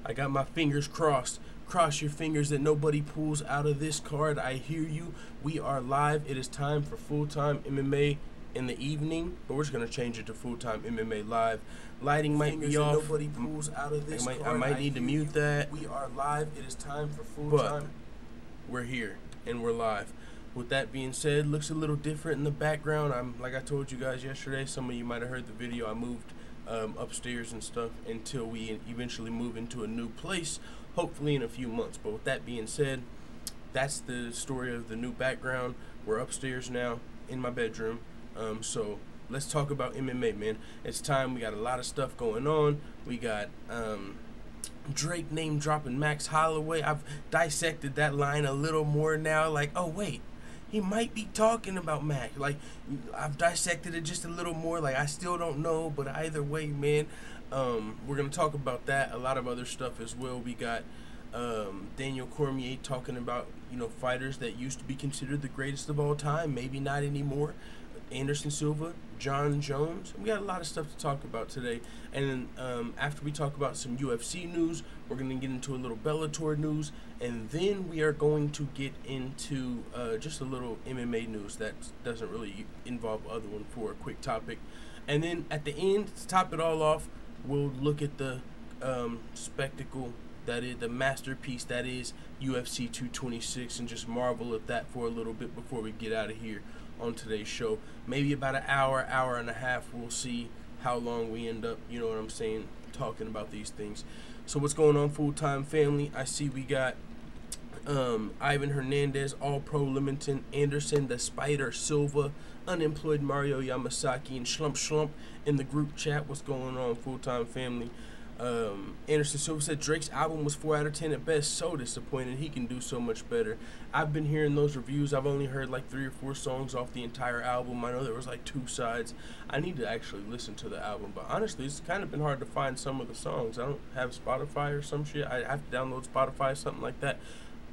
I got my fingers crossed. Cross your fingers that nobody pulls out of this card. I hear you. We are live. It is time for full-time MMA in the evening, but we're just gonna change it to full-time MMA live. Lighting might be off. Nobody pulls out of this card. I might need to mute that. We are live. It is time for full-time. We're here and we're live. With that being said, looks a little different in the background. Like I told you guys yesterday, some of you might have heard the video. I moved upstairs and stuff until we eventually move into a new place, hopefully in a few months. But with that being said, that's the story of the new background. We're upstairs now in my bedroom. So let's talk about MMA, man. It's time. We got a lot of stuff going on. We got Drake name dropping Max Holloway. I've dissected that line a little more now. Like, oh wait, he might be talking about Max. Like, I've dissected it just a little more. Like, I still don't know, but either way, man, we're gonna talk about that. A lot of other stuff as well. We got Daniel Cormier talking about, you know, fighters that used to be considered the greatest of all time, maybe not anymore. Anderson Silva, John Jones. We got a lot of stuff to talk about today. And then after we talk about some UFC news, we're going to get into a little Bellator news. And then we are going to get into just a little MMA news that doesn't really involve other one for a quick topic. And then at the end, to top it all off, we'll look at the spectacle that is, the masterpiece that is UFC 226, and just marvel at that for a little bit before we get out of here on today's show. Maybe about an hour and a half. We'll see how long we end up, you know what I'm saying, talking about these things. So what's going on, full-time family? I see we got Ivan Hernandez, All-Pro Limington, Anderson, the Spider, Silva, Unemployed Mario Yamasaki, and Schlump in the group chat. What's going on, full-time family? Anderson Silva said Drake's album was 4 out of 10 at best. So disappointed. He can do so much better. I've been hearing those reviews. I've only heard like 3 or 4 songs off the entire album. I know there was like 2 sides. I need to actually listen to the album, but honestly, it's kind of been hard to find some of the songs. I don't have Spotify or some shit. I have to download Spotify or something like that.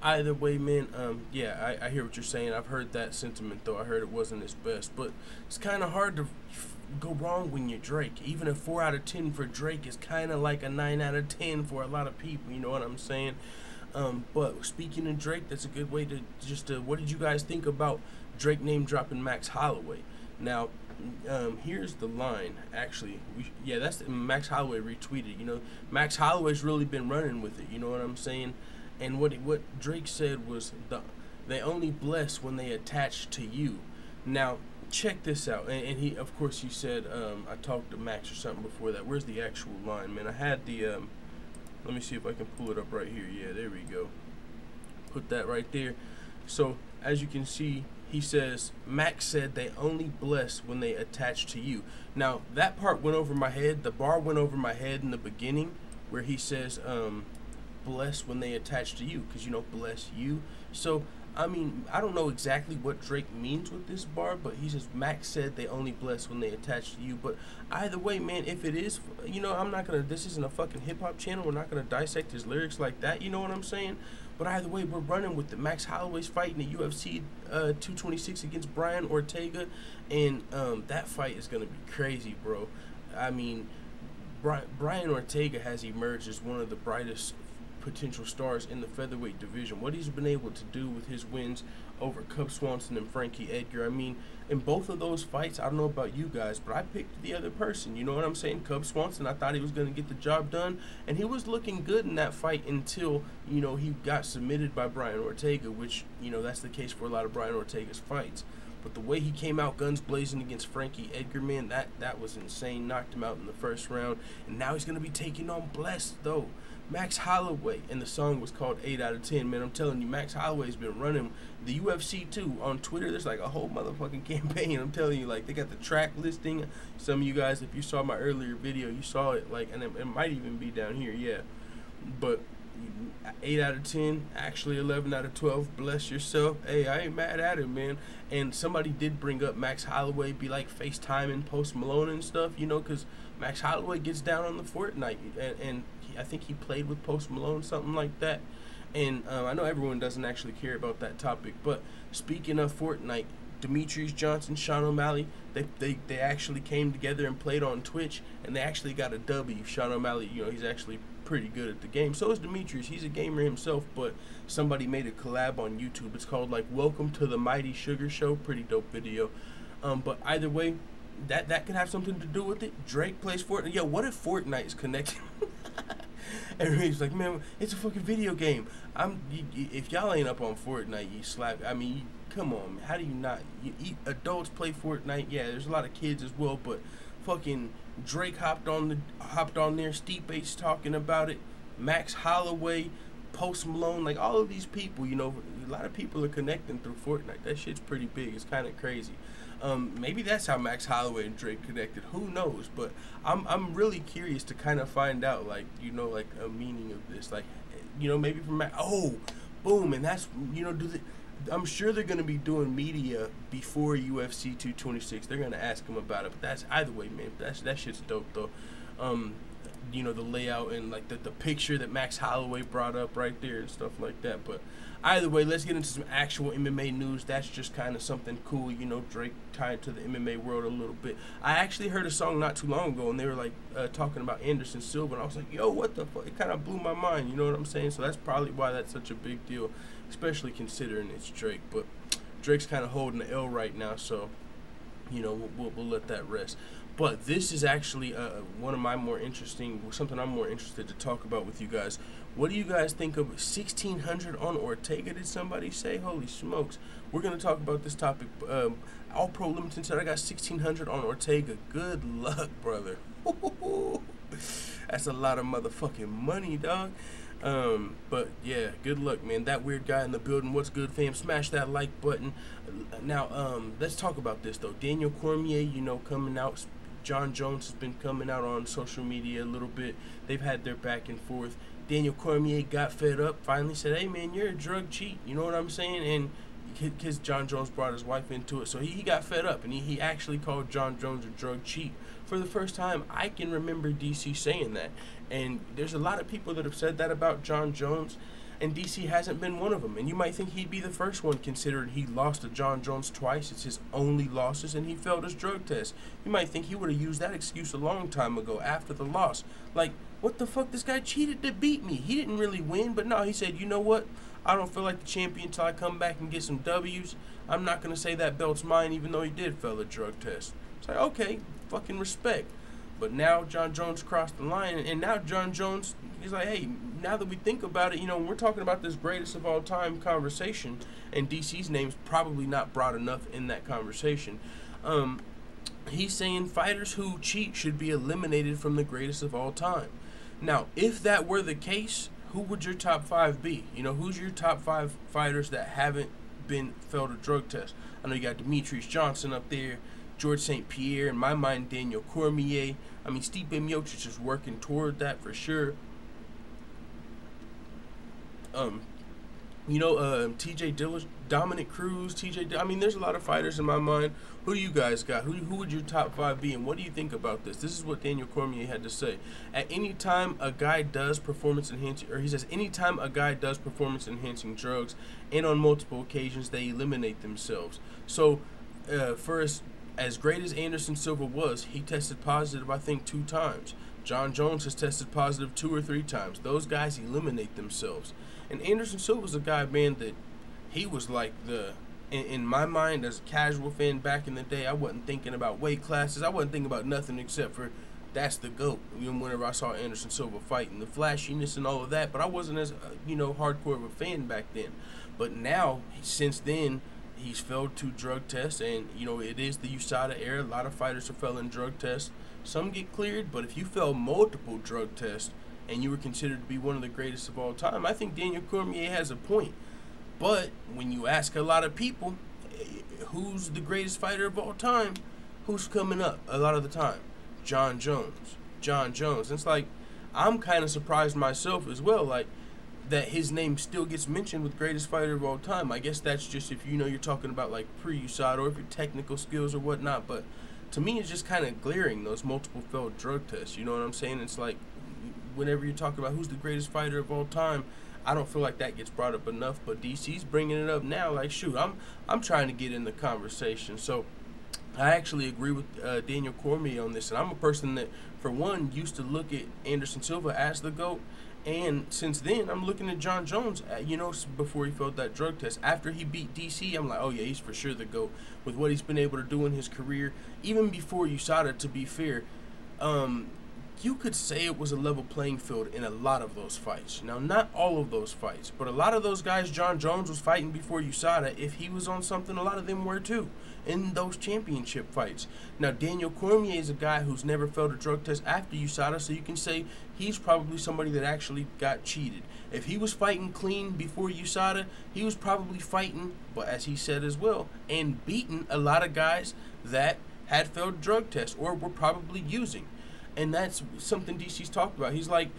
Either way, man, yeah, I hear what you're saying. I've heard that sentiment, though. I heard it wasn't his best, but it's kind of hard to go wrong when you're Drake. Even a 4 out of 10 for Drake is kind of like a 9 out of 10 for a lot of people, you know what I'm saying? But speaking of Drake, that's a good way to just what did you guys think about Drake name dropping Max Holloway? Now, here's the line, actually. Yeah, that's Max Holloway retweeted. You know, Max Holloway's really been running with it, you know what I'm saying? And what Drake said was, they only bless when they attach to you. Now, check this out. And he, of course, he said, I talked to Max or something before that. Where's the actual line, man? I had the, let me see if I can pull it up right here. Yeah, there we go. Put that right there. So, as you can see, he says, Max said they only bless when they attach to you. Now, that part went over my head. The bar went over my head in the beginning where he says, bless when they attach to you, because, you know, bless you. So, I mean, I don't know exactly what Drake means with this bar, but he says Max said they only bless when they attach to you. But either way, man, if it is, you know, I'm not gonna, this isn't a fucking hip-hop channel. We're not gonna dissect his lyrics like that, you know what I'm saying? But either way, we're running with the Max Holloway's fight in the UFC 226 against Brian Ortega, and that fight is gonna be crazy, bro. I mean, Brian Ortega has emerged as one of the brightest potential stars in the featherweight division. What he's been able to do with his wins over Cub Swanson and Frankie Edgar. I mean, in both of those fights, I don't know about you guys, but I picked the other person. You know what I'm saying? Cub Swanson, I thought he was going to get the job done, and he was looking good in that fight until, you know, he got submitted by Brian Ortega, which, you know, that's the case for a lot of Brian Ortega's fights. But the way he came out guns blazing against Frankie Edgar, man, that was insane. Knocked him out in the first round, and now he's going to be taking on Blessed, though. Max Holloway, and the song was called 8 out of 10. Man, I'm telling you, Max Holloway's been running the UFC too on Twitter. There's like a whole motherfucking campaign. I'm telling you, like, they got the track listing. Some of you guys, if you saw my earlier video, you saw it, like, and it might even be down here, yeah. But 8 out of 10, actually 11 out of 12. Bless yourself. Hey, I ain't mad at it, man. And somebody did bring up Max Holloway be like FaceTiming Post Malone and stuff, you know, because Max Holloway gets down on the Fortnite, and I think he played with Post Malone, something like that. And I know everyone doesn't actually care about that topic, but speaking of Fortnite, Demetrius Johnson, Sean O'Malley, they actually came together and played on Twitch, and they actually got a W. Sean O'Malley, you know, he's actually pretty good at the game. So is Demetrius. He's a gamer himself, but somebody made a collab on YouTube. It's called like Welcome to the Mighty Sugar Show. Pretty dope video. But either way, that could have something to do with it. Drake plays Fortnite. Yo, what if Fortnite is connected? Everybody's like, man, it's a fucking video game. If y'all ain't up on Fortnite, you slap. I mean, come on, man. How do you not? Adults play Fortnite. Yeah, there's a lot of kids as well, but fucking Drake hopped on there. Stipe's talking about it. Max Holloway, Post Malone, like all of these people. You know, a lot of people are connecting through Fortnite. That shit's pretty big. It's kind of crazy. Maybe that's how Max Holloway and Drake connected. Who knows? But I'm really curious to kind of find out, like, you know, like a meaning of this. Like, you know, maybe from Max. Oh, boom, and that's, you know, I'm sure they're gonna be doing media before UFC 226. They're gonna ask him about it. But that's either way, man. That shit's dope though. You know, the layout and like the picture that Max Holloway brought up right there and stuff like that. But either way, let's get into some actual MMA news. That's just kind of something cool, you know, Drake tied to the MMA world a little bit. I actually heard a song not too long ago, and they were like talking about SIlva, and I was like, yo, what the fuck? It kind of blew my mind, you know what I'm saying? So that's probably why that's such a big deal, especially considering it's Drake. But Drake's kind of holding the L right now, so, you know, we'll let that rest. But this is actually one of my something I'm more interested to talk about with you guys. What do you guys think of 1,600 on Ortega, did somebody say? Holy smokes. We're going to talk about this topic. All Pro Limited said I got 1,600 on Ortega. Good luck, brother. That's a lot of motherfucking money, dog. But yeah, good luck, man. That weird guy in the building. What's good, fam? Smash that like button. Now, let's talk about this, though. Daniel Cormier, you know, coming out. John Jones has been coming out on social media a little bit. They've had their back and forth. Daniel Cormier got fed up, finally said, hey, man, you're a drug cheat. You know what I'm saying? And because John Jones brought his wife into it. So he got fed up, and he actually called John Jones a drug cheat. For the first time, I can remember DC saying that. And there's a lot of people that have said that about John Jones, and DC hasn't been one of them. And you might think he'd be the first one, considering he lost to John Jones twice. It's his only losses, and he failed his drug test. You might think he would have used that excuse a long time ago after the loss. Like, what the fuck? This guy cheated to beat me. He didn't really win, but no, he said, you know what? I don't feel like the champion until I come back and get some W's. I'm not going to say that belt's mine, even though he did fail a drug test. It's like, okay, fucking respect. But now John Jones crossed the line, and now John Jones, he's like, hey, now that we think about it, you know, we're talking about this greatest of all time conversation, and DC's name's probably not brought enough in that conversation. He's saying fighters who cheat should be eliminated from the greatest of all time. Now, if that were the case, who would your top 5 be? You know, who's your top 5 fighters that haven't failed a drug test? I know you got Demetrius Johnson up there, George St. Pierre, in my mind, Daniel Cormier. I mean, Stipe Miocic is working toward that for sure. You know, TJ Dillish, Dominic Cruz, I mean, there's a lot of fighters in my mind. Who do you guys got? Who would your top 5 be, and what do you think about this? This is what Daniel Cormier had to say. At any time a guy does performance-enhancing, or he says, anytime a guy does performance-enhancing drugs, and on multiple occasions, they eliminate themselves. So, for as great as SIlva was, he tested positive, I think, 2 times. John Jones has tested positive 2 or 3 times. Those guys eliminate themselves. And Silva's a guy, man, that he was like in my mind as a casual fan back in the day, I wasn't thinking about weight classes. I wasn't thinking about nothing except for that's the GOAT. You know, whenever I saw Silva fight and the flashiness and all of that, but I wasn't as, you know, hardcore of a fan back then. But now, since then, he's failed 2 drug tests, and, you know, it is the USADA era. A lot of fighters are failing drug tests. Some get cleared, but if you fail multiple drug tests and you were considered to be one of the greatest of all time, I think Daniel Cormier has a point. But when you ask a lot of people, who's the greatest fighter of all time, who's coming up a lot of the time? John Jones. John Jones. And it's like, I'm kind of surprised myself as well, like, that his name still gets mentioned with greatest fighter of all time. I guess that's just if, you know, you're talking about like pre-USADA or if your technical skills or whatnot. But to me, it's just kind of glaring, those multiple failed drug tests. You know what I'm saying? It's like, whenever you're talking about who's the greatest fighter of all time, I don't feel like that gets brought up enough, but DC's bringing it up now. Like, shoot, I'm trying to get in the conversation. So I actually agree with Daniel Cormier on this, and I'm a person that, for one, used to look at Anderson Silva as the GOAT, and since then, I'm looking at John Jones, before he failed that drug test. After he beat DC, I'm like, oh yeah, he's for sure the GOAT with what he's been able to do in his career. Even before USADA, to be fair, you could say it was a level playing field in a lot of those fights. Now, not all of those fights, but a lot of those guys John Jones was fighting before USADA, if he was on something, a lot of them were too, in those championship fights. Now, Daniel Cormier is a guy who's never failed a drug test after USADA, so you can say he's probably somebody that actually got cheated. If he was fighting clean before USADA, he was probably fighting, but as he said as well, and beating a lot of guys that had failed drug tests or were probably using. And that's something DC's talked about. He's like,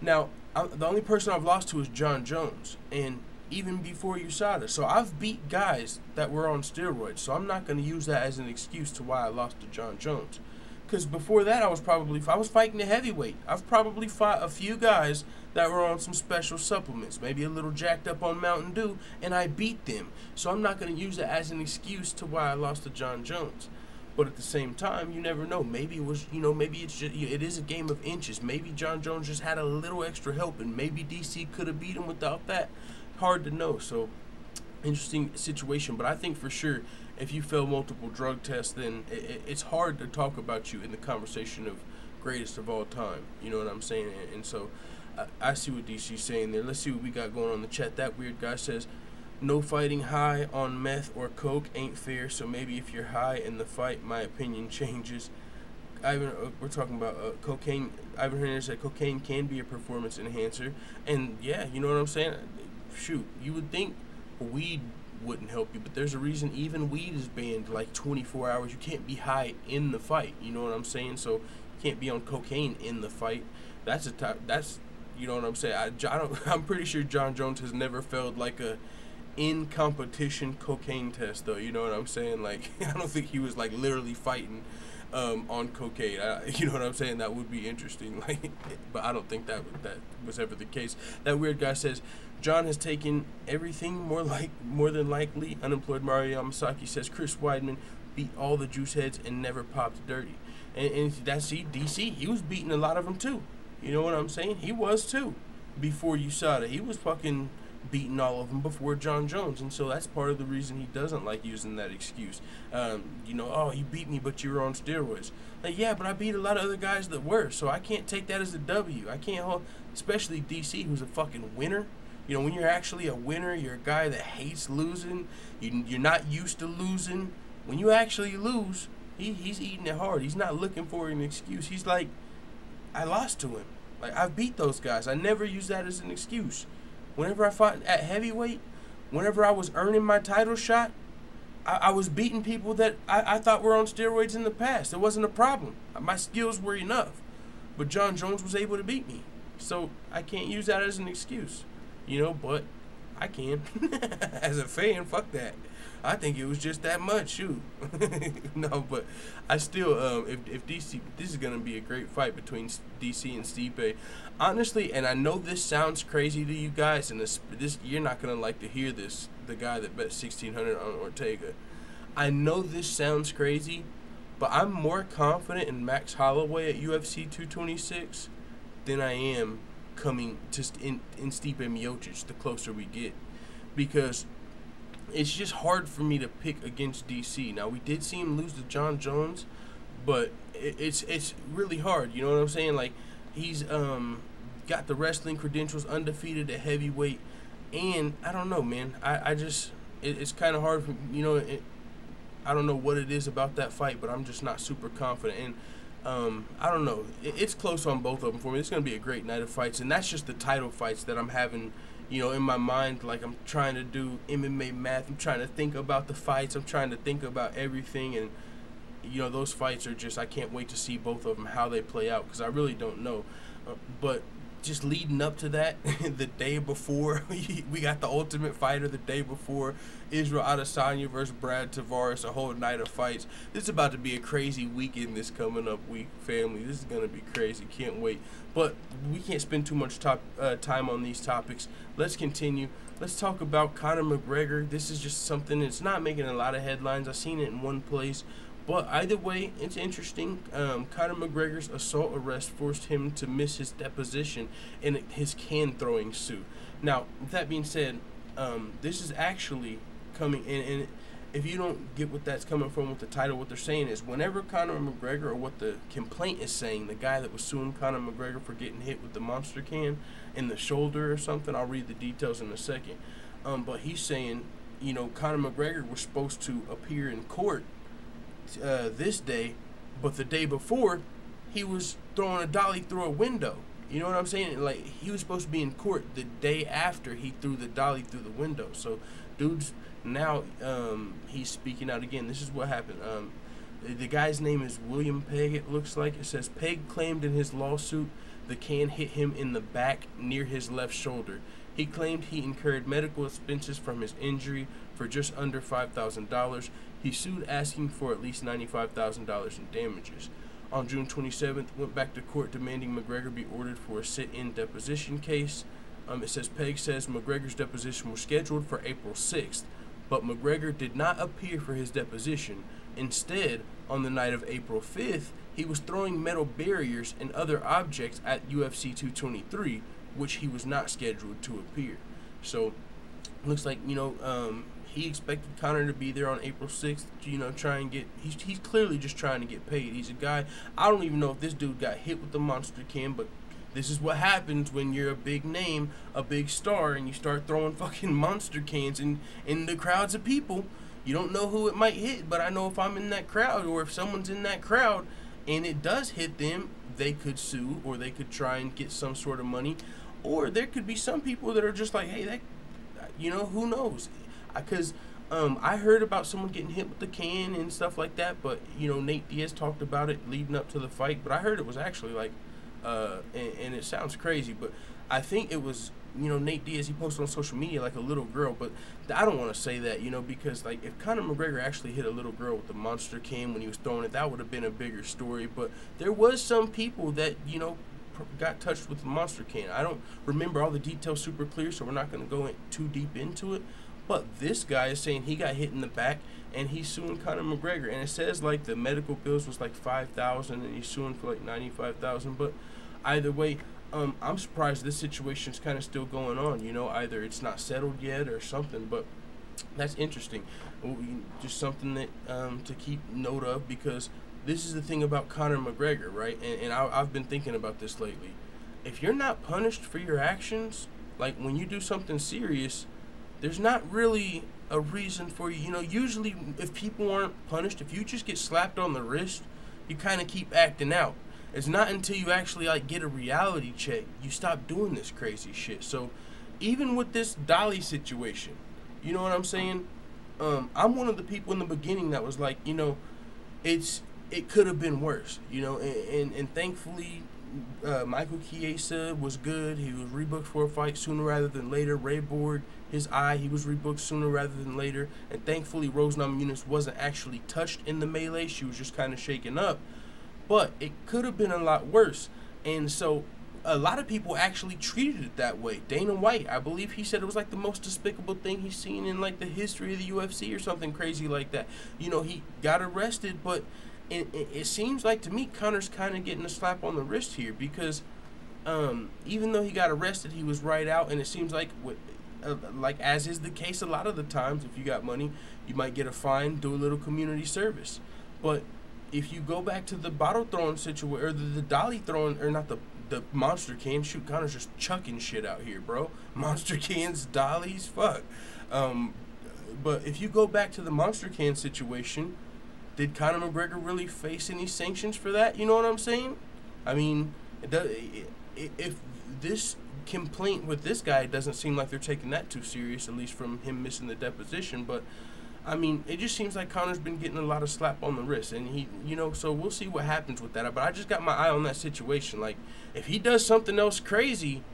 now, the only person I've lost to is John Jones, and even before USADA. So I've beat guys that were on steroids, so I'm not going to use that as an excuse to why I lost to John Jones. Because before that, I was fighting a heavyweight. I've probably fought a few guys that were on some special supplements, maybe a little jacked up on Mountain Dew, and I beat them. So I'm not going to use it as an excuse to why I lost to John Jones. But at the same time, you never know. Maybe it was, maybe it's just, it is a game of inches. Maybe John Jones just had a little extra help, and maybe DC could have beat him without that. Hard to know. So, interesting situation. But I think for sure, if you fail multiple drug tests, then it's hard to talk about you in the conversation of greatest of all time. You know what I'm saying? And so, I see what DC's saying there. Let's see what we got going on the chat. That weird guy says, no fighting high on meth or coke ain't fair, so maybe if you're high in the fight, my opinion changes. We're talking about cocaine. Ivan Hernandez said cocaine can be a performance enhancer. And yeah, you know what I'm saying? Shoot, you would think weed wouldn't help you, but there's a reason even weed is banned like 24 hours. You can't be high in the fight, you know what I'm saying? So you can't be on cocaine in the fight. That's you know what I'm saying? I'm pretty sure John Jones has never failed like a in competition cocaine test, though. You know what I'm saying? Like, I don't think he was like literally fighting on cocaine. You know what I'm saying? That would be interesting. Like, but I don't think that was ever the case. That weird guy says John has taken everything more than likely. Unemployed Mario Yamasaki says Chris Weidman beat all the juice heads and never popped dirty. And that's DC. He was beating a lot of them too. You know what I'm saying? He was too. Before USADA, he was fucking beating all of them before John Jones, and so that's part of the reason he doesn't like using that excuse. Oh, you beat me, but you were on steroids. Like, yeah, but I beat a lot of other guys that were, so I can't take that as a W. I can't hold, especially DC, who's a fucking winner. You know, when you're actually a winner, you're a guy that hates losing. You're not used to losing. When you actually lose, he's eating it hard. He's not looking for an excuse. He's like, I lost to him. Like, I've beat those guys. I never use that as an excuse. Whenever I fought at heavyweight, whenever I was earning my title shot, I was beating people that I thought were on steroids in the past. It wasn't a problem. My skills were enough. But John Jones was able to beat me. So I can't use that as an excuse. But I can. As a fan, fuck that. I think it was just that much, shoot. No, but I still, if DC, this is going to be a great fight between DC and Stipe. Honestly, and I know this sounds crazy to you guys, and this you're not going to like to hear this, the guy that bet 1,600 on Ortega. I know this sounds crazy, but I'm more confident in Max Holloway at UFC 226 than I am coming just in Stipe Miocic the closer we get. Because it's just hard for me to pick against DC. Now, we did see him lose to John Jones, but it's really hard. You know what I'm saying? Like, he's got the wrestling credentials, undefeated at heavyweight, and I don't know, man. I just it's kind of hard for I don't know what it is about that fight, but I'm just not super confident. And I don't know. It's close on both of them for me. It's going to be a great night of fights, and that's just the title fights that I'm having, in my mind. Like, I'm trying to do MMA math. I'm trying to think about the fights. I'm trying to think about everything, and those fights are just, I can't wait to see both of them, how they play out, because I really don't know. But just leading up to that, the day before, we got the Ultimate Fighter the day before, Israel Adesanya versus Brad Tavares, a whole night of fights. This is about to be a crazy weekend this coming up week, family. This is going to be crazy. Can't wait. But we can't spend too much time on these topics. Let's continue. Let's talk about Conor McGregor. This is just something that's not making a lot of headlines. I've seen it in one place. But either way, it's interesting. Conor McGregor's assault arrest forced him to miss his deposition in his can-throwing suit. Now, with that being said, this is actually coming in, and if you don't get what that's coming from with the title, what they're saying is whenever Conor McGregor, or what the complaint is saying, the guy that was suing Conor McGregor for getting hit with the monster can in the shoulder or something, I'll read the details in a second. But he's saying, you know, Conor McGregor was supposed to appear in court this day, but the day before he was throwing a dolly through a window. You know what I'm saying? Like, he was supposed to be in court the day after he threw the dolly through the window. So dude's now he's speaking out again. This is what happened. The guy's name is William Pegg, it looks like. It says Pegg claimed in his lawsuit the can hit him in the back near his left shoulder. He claimed he incurred medical expenses from his injury for just under $5,000. He sued asking for at least $95,000 in damages. On June 27th, went back to court demanding McGregor be ordered for a sit-in deposition case. It says Pegg says McGregor's deposition was scheduled for April 6th, but McGregor did not appear for his deposition. Instead, on the night of April 5th, he was throwing metal barriers and other objects at UFC 223, which he was not scheduled to appear. So, looks like, you know, he expected Conor to be there on April 6th, you know, try and get, he's clearly just trying to get paid. He's a guy, I don't even know if this dude got hit with the monster can, but this is what happens when you're a big name, a big star, and you start throwing fucking monster cans in the crowds of people. You don't know who it might hit, but I know if I'm in that crowd, or if someone's in that crowd and it does hit them, they could sue, or they could try and get some sort of money. Or there could be some people that are just like, hey, that, you know, who knows? Because I heard about someone getting hit with the can and stuff like that, but, you know, Nate Diaz talked about it leading up to the fight, but I heard it was actually like, and it sounds crazy, but I think it was, you know, Nate Diaz, he posted on social media like a little girl, but I don't want to say that, you know, because, like, if Conor McGregor actually hit a little girl with the monster can when he was throwing it, that would have been a bigger story, but there was some people that, you know, got touched with the monster can. I don't remember all the details super clear, so we're not going to go too deep into it, but this guy is saying he got hit in the back, and he's suing Conor McGregor, and it says, like, the medical bills was like $5,000, and he's suing for like $95,000, but either way, I'm surprised this situation's kind of still going on, you know, either it's not settled yet or something, but that's interesting. Just something that to keep note of, because this is the thing about Conor McGregor, right? And I've been thinking about this lately. If you're not punished for your actions, like when you do something serious, there's not really a reason for you. You know, usually if people aren't punished, if you just get slapped on the wrist, you kind of keep acting out. It's not until you actually, like, get a reality check, you stop doing this crazy shit. So even with this Dolly situation, you know what I'm saying? I'm one of the people in the beginning that was like, you know, it could have been worse, you know, and thankfully Michael Chiesa was good. He was rebooked for a fight sooner rather than later. Ray Borg, his eye, he was rebooked sooner rather than later. And thankfully Rose Namajunas wasn't actually touched in the melee. She was just kind of shaken up. But it could have been a lot worse. And so a lot of people actually treated it that way. Dana White, I believe he said it was like the most despicable thing he's seen in like the history of the UFC or something crazy like that. You know, he got arrested, but it seems like to me Conor's kind of getting a slap on the wrist here, because even though he got arrested, he was right out, and it seems like like as is the case a lot of the times, if you got money, you might get a fine, do a little community service. But if you go back to the bottle throwing situation, or the dolly throwing, or not the monster can, shoot, Conor's just chucking shit out here, bro. Monster cans, dollies, fuck. But if you go back to the monster can situation, did Conor McGregor really face any sanctions for that? You know what I'm saying? I mean, if this complaint with this guy, it doesn't seem like they're taking that too serious, at least from him missing the deposition, but I mean, it just seems like Conor's been getting a lot of slap on the wrist, and he, so we'll see what happens with that. But I just got my eye on that situation. Like, if he does something else crazy,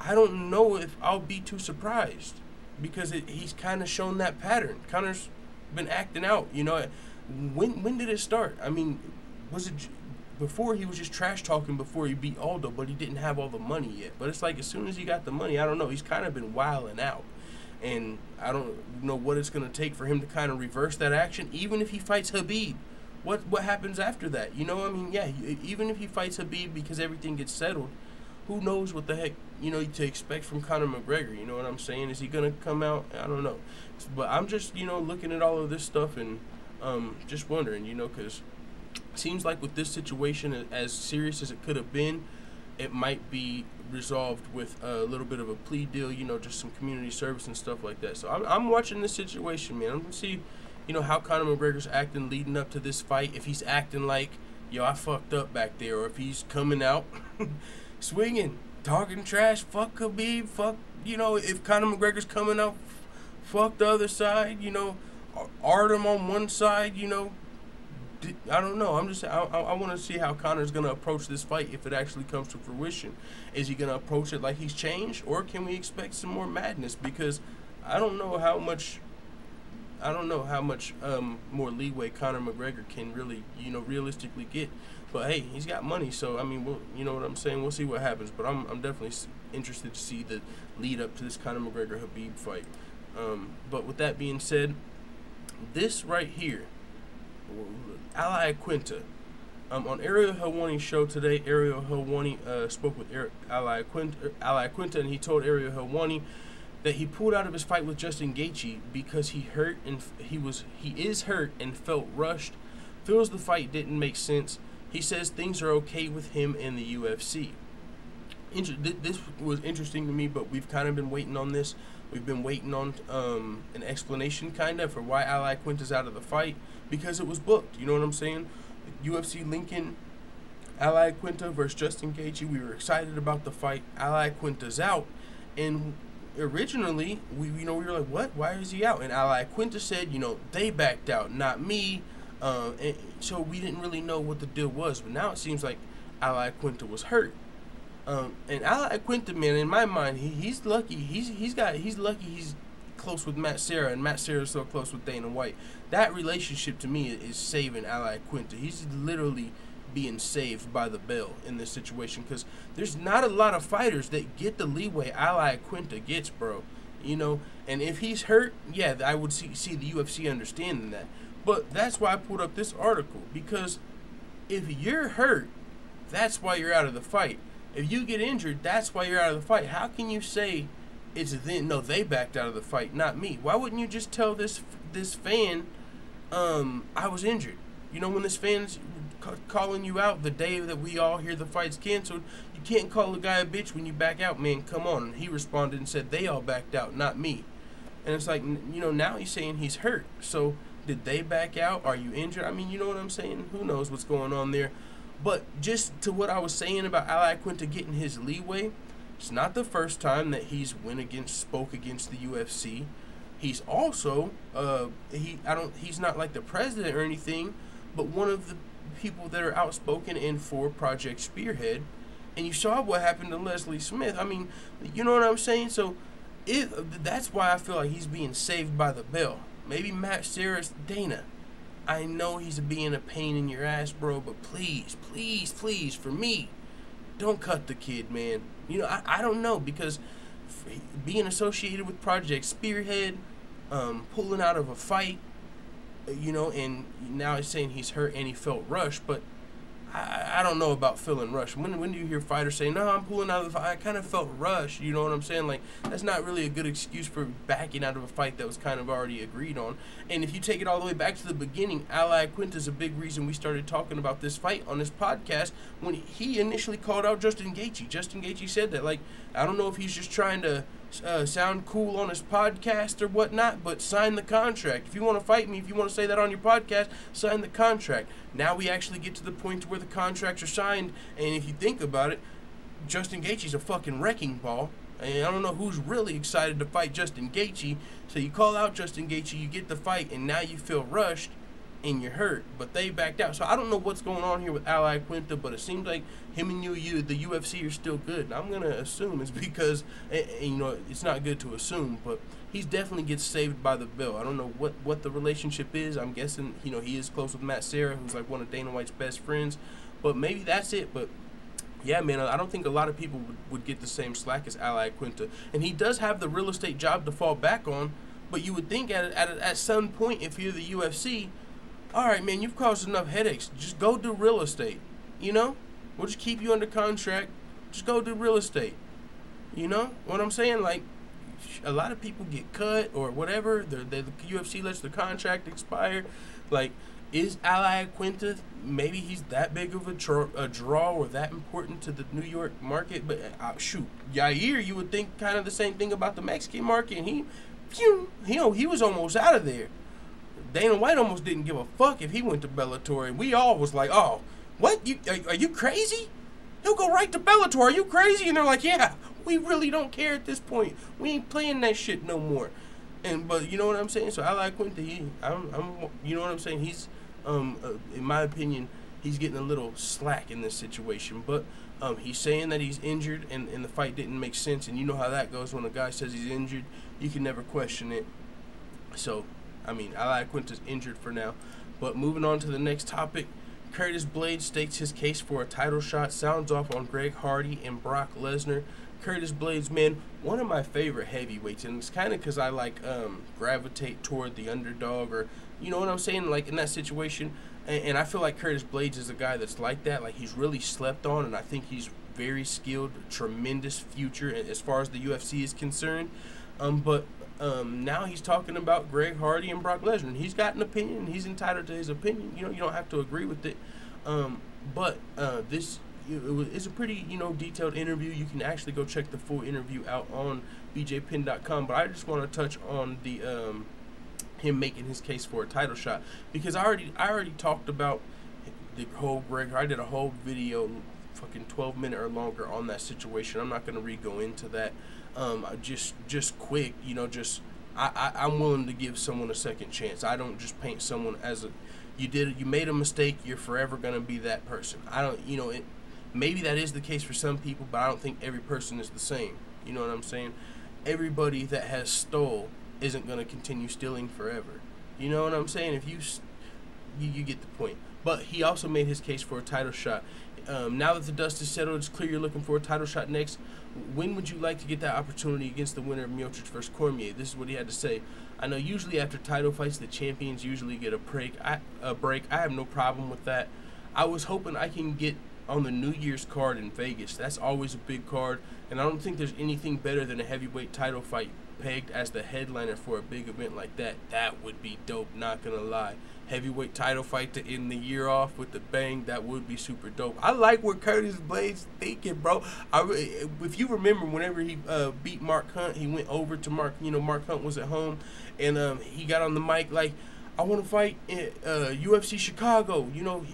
I don't know if I'll be too surprised, because he's kind of shown that pattern. Conor's been acting out. When did it start? I mean, was it before he was just trash talking before he beat Aldo, but he didn't have all the money yet? But it's like as soon as he got the money, I don't know. He's kind of been wilding out. And I don't know what it's going to take for him to kind of reverse that action. Even if he fights Khabib, what happens after that? I mean, yeah, even if he fights Khabib because everything gets settled, who knows what the heck, to expect from Conor McGregor. You know what I'm saying? Is he going to come out? I don't know. But I'm just, looking at all of this stuff and just wondering, because it seems like with this situation, as serious as it could have been, it might be resolved with a little bit of a plea deal, just some community service and stuff like that. So I'm watching this situation, man. I'm going to see, how Conor McGregor's acting leading up to this fight. If he's acting like, yo, I fucked up back there, or if he's coming out swinging, talking trash, fuck Khabib, fuck, if Conor McGregor's coming out, fuck the other side, Artem on one side, I don't know. I want to see how Conor's going to approach this fight if it actually comes to fruition. Is he going to approach it like he's changed, or can we expect some more madness? Because I don't know how much more leeway Conor McGregor can really, realistically get. But hey, he's got money, so I mean, you know what I'm saying. We'll see what happens. But I'm definitely interested to see the lead up to this Conor McGregor Khabib fight. But with that being said, this right here, Ally Quinta. On Ariel Helwani's show today, Ariel Helwani spoke with Ally Quinta, and he told Ariel Helwani that he pulled out of his fight with Justin Gaethje because he is hurt and felt rushed. Feels the fight didn't make sense. He says things are okay with him in the UFC. This was interesting to me, but we've kind of been waiting on this. We've been waiting on an explanation, kind of, for why Ally Quinta's out of the fight, because it was booked. You know what I'm saying? UFC linking Ally Quinta versus Justin Gaethje. We were excited about the fight. Ally Quinta's out, and originally we were like, what? Why is he out? And Ally Quinta said, they backed out, not me. And so we didn't really know what the deal was, but now it seems like Ally Quinta was hurt. And Ally Quinta, man, in my mind, he's lucky. He's lucky he's close with Matt Serra, and Matt Serra's so close with Dana White. That relationship to me is saving Ally Quinta. He's literally being saved by the bell in this situation, because there's not a lot of fighters that get the leeway Ally Quinta gets, bro. And if he's hurt, yeah, I would see the UFC understanding that. But that's why I pulled up this article, because if you're hurt, that's why you're out of the fight. If you get injured, that's why you're out of the fight. How can you say it's then? No, they backed out of the fight, not me. Why wouldn't you just tell this fan, I was injured? When this fan's calling you out the day that we all hear the fight's canceled, you can't call a guy a bitch when you back out, man. Come on. And he responded and said they all backed out, not me. And it's like, now he's saying he's hurt. So did they back out? Are you injured? I mean, you know what I'm saying? Who knows what's going on there? But just to what I was saying about Ally Quinta getting his leeway, it's not the first time that he's spoke against the UFC. He's also he's not like the president or anything, but one of the people that are outspoken and for Project Spearhead. And you saw what happened to Leslie Smith. I mean, you know what I'm saying? So that's why I feel like he's being saved by the bell. Maybe Matt Serra's Dana. I know he's being a pain in your ass, bro, but please, please, please, for me, don't cut the kid, man. I don't know, because being associated with Project Spearhead, pulling out of a fight, and now he's saying he's hurt and he felt rushed, but I don't know about feeling rushed. When do you hear fighters say, no, I'm pulling out of the fight, I kind of felt rushed, you know what I'm saying? Like, that's not really a good excuse for backing out of a fight that was kind of already agreed on. And if you take it all the way back to the beginning, Ally Quinta is a big reason we started talking about this fight on this podcast when he initially called out Justin Gaethje. Justin Gaethje said that, like, I don't know if he's just trying to sound cool on his podcast or whatnot, but sign the contract. If you want to fight me, if you want to say that on your podcast, sign the contract. Now we actually get to the point where the contracts are signed, and if you think about it, Justin Gaethje's a fucking wrecking ball, And I don't know who's really excited to fight Justin Gaethje. So you call out Justin Gaethje, you get the fight, and now you feel rushed and you're hurt. But they backed out. So I don't know what's going on here with Al Iaquinta, but it seems like him and the UFC are still good. And I'm going to assume it's because, and, you know, it's not good to assume, but he definitely gets saved by the bell. I don't know what the relationship is. I'm guessing, you know, he is close with Matt Serra, who's like one of Dana White's best friends. But maybe that's it. But yeah, man, I don't think a lot of people would get the same slack as Al Iaquinta. And he does have the real estate job to fall back on, but you would think at some point, if you're the UFC, all right, man, you've caused enough headaches. Just go do real estate, you know? We'll just keep you under contract. Just go do real estate. You know what I'm saying? Like, a lot of people get cut or whatever. The UFC lets the contract expire. Like, is Al Iaquinta, maybe he's that big of a draw or that important to the New York market? But shoot, Yair, you would think kind of the same thing about the Mexican market, and he was almost out of there. Dana White almost didn't give a fuck if he went to Bellator, and we all was like, oh, what? Are you crazy? He'll go right to Bellator. Are you crazy? And they're like, yeah, we really don't care at this point. We ain't playing that shit no more. But you know what I'm saying? So Al Iaquinta, you know what I'm saying? He's, in my opinion, he's getting a little slack in this situation. But he's saying that he's injured, and the fight didn't make sense. And you know how that goes when a guy says he's injured. You can never question it. So, I mean, Al Iaquinta's injured for now. But moving on to the next topic, Curtis Blaydes states his case for a title shot, sounds off on Greg Hardy and Brock Lesnar. Curtis Blaydes, man, one of my favorite heavyweights, and it's kind of because I like gravitate toward the underdog, or you know what I'm saying, like in that situation. And I feel like Curtis Blaydes is a guy that's like that. Like, he's really slept on, and I think he's very skilled, tremendous future as far as the UFC is concerned. But now he's talking about Greg Hardy and Brock Lesnar, and he's got an opinion, and he's entitled to his opinion. You know, you don't have to agree with it. But this it's a pretty, you know, detailed interview. You can actually go check the full interview out on bjpin.com. But I just want to touch on the him making his case for a title shot, because I already talked about the whole Greg. I did a whole video, fucking 12-minute or longer, on that situation. I'm not gonna re-go into that. Just quick, you know, I'm willing to give someone a second chance. I don't just paint someone as you made a mistake, you're forever gonna be that person. I don't, you know, maybe that is the case for some people, but I don't think every person is the same. You know what I'm saying? Everybody that has stole isn't gonna continue stealing forever. You know what I'm saying? If you get the point. But he also made his case for a title shot. Now that the dust is settled, it's clear you're looking for a title shot next. When would you like to get that opportunity against the winner of Miocic versus Cormier? This is what he had to say. I know usually after title fights, the champions usually get a break. I have no problem with that. I was hoping I can get on the New Year's card in Vegas. That's always a big card, and I don't think there's anything better than a heavyweight title fight pegged as the headliner for a big event like that. That would be dope, not gonna lie. Heavyweight title fight to end the year off with the bang, that would be super dope. I like what Curtis Blaydes thinking, bro. If you remember, whenever he beat Mark Hunt, he went over to Mark. You know, Mark Hunt was at home, and he got on the mic like, I want to fight in UFC Chicago. You know,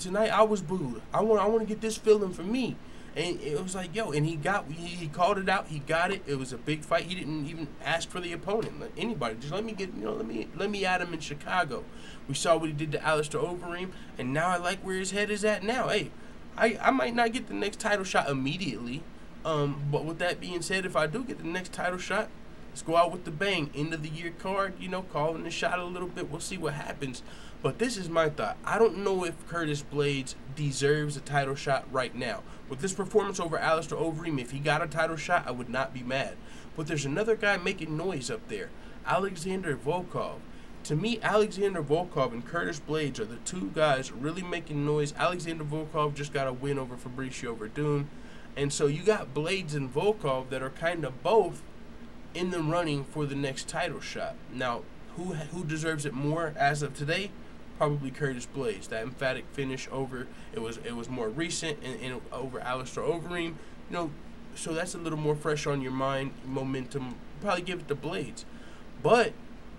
tonight I was booed. I want to get this feeling for me. And it was like, yo, and he called it out. He got it. It was a big fight. He didn't even ask for the opponent. Like, anybody, just let me at him in Chicago. We saw what he did to Alistair Overeem, and now I like where his head is at now. Hey, I might not get the next title shot immediately, but with that being said, if I do get the next title shot, let's go out with the bang. End of the year card, you know, calling the shot a little bit. We'll see what happens. But this is my thought. I don't know if Curtis Blaydes deserves a title shot right now. With this performance over Alistair Overeem, if he got a title shot, I would not be mad. But there's another guy making noise up there, Alexander Volkov. To me, Alexander Volkov and Curtis Blaydes are the two guys really making noise. Alexander Volkov just got a win over Fabricio Verdun. And so you got Blaydes and Volkov that are kind of both in the running for the next title shot. Now, who deserves it more as of today? Probably Curtis Blaydes. That emphatic finish over, it was more recent, and over Alistair Overeem. You know, so that's a little more fresh on your mind, momentum. Probably give it to Blaydes. But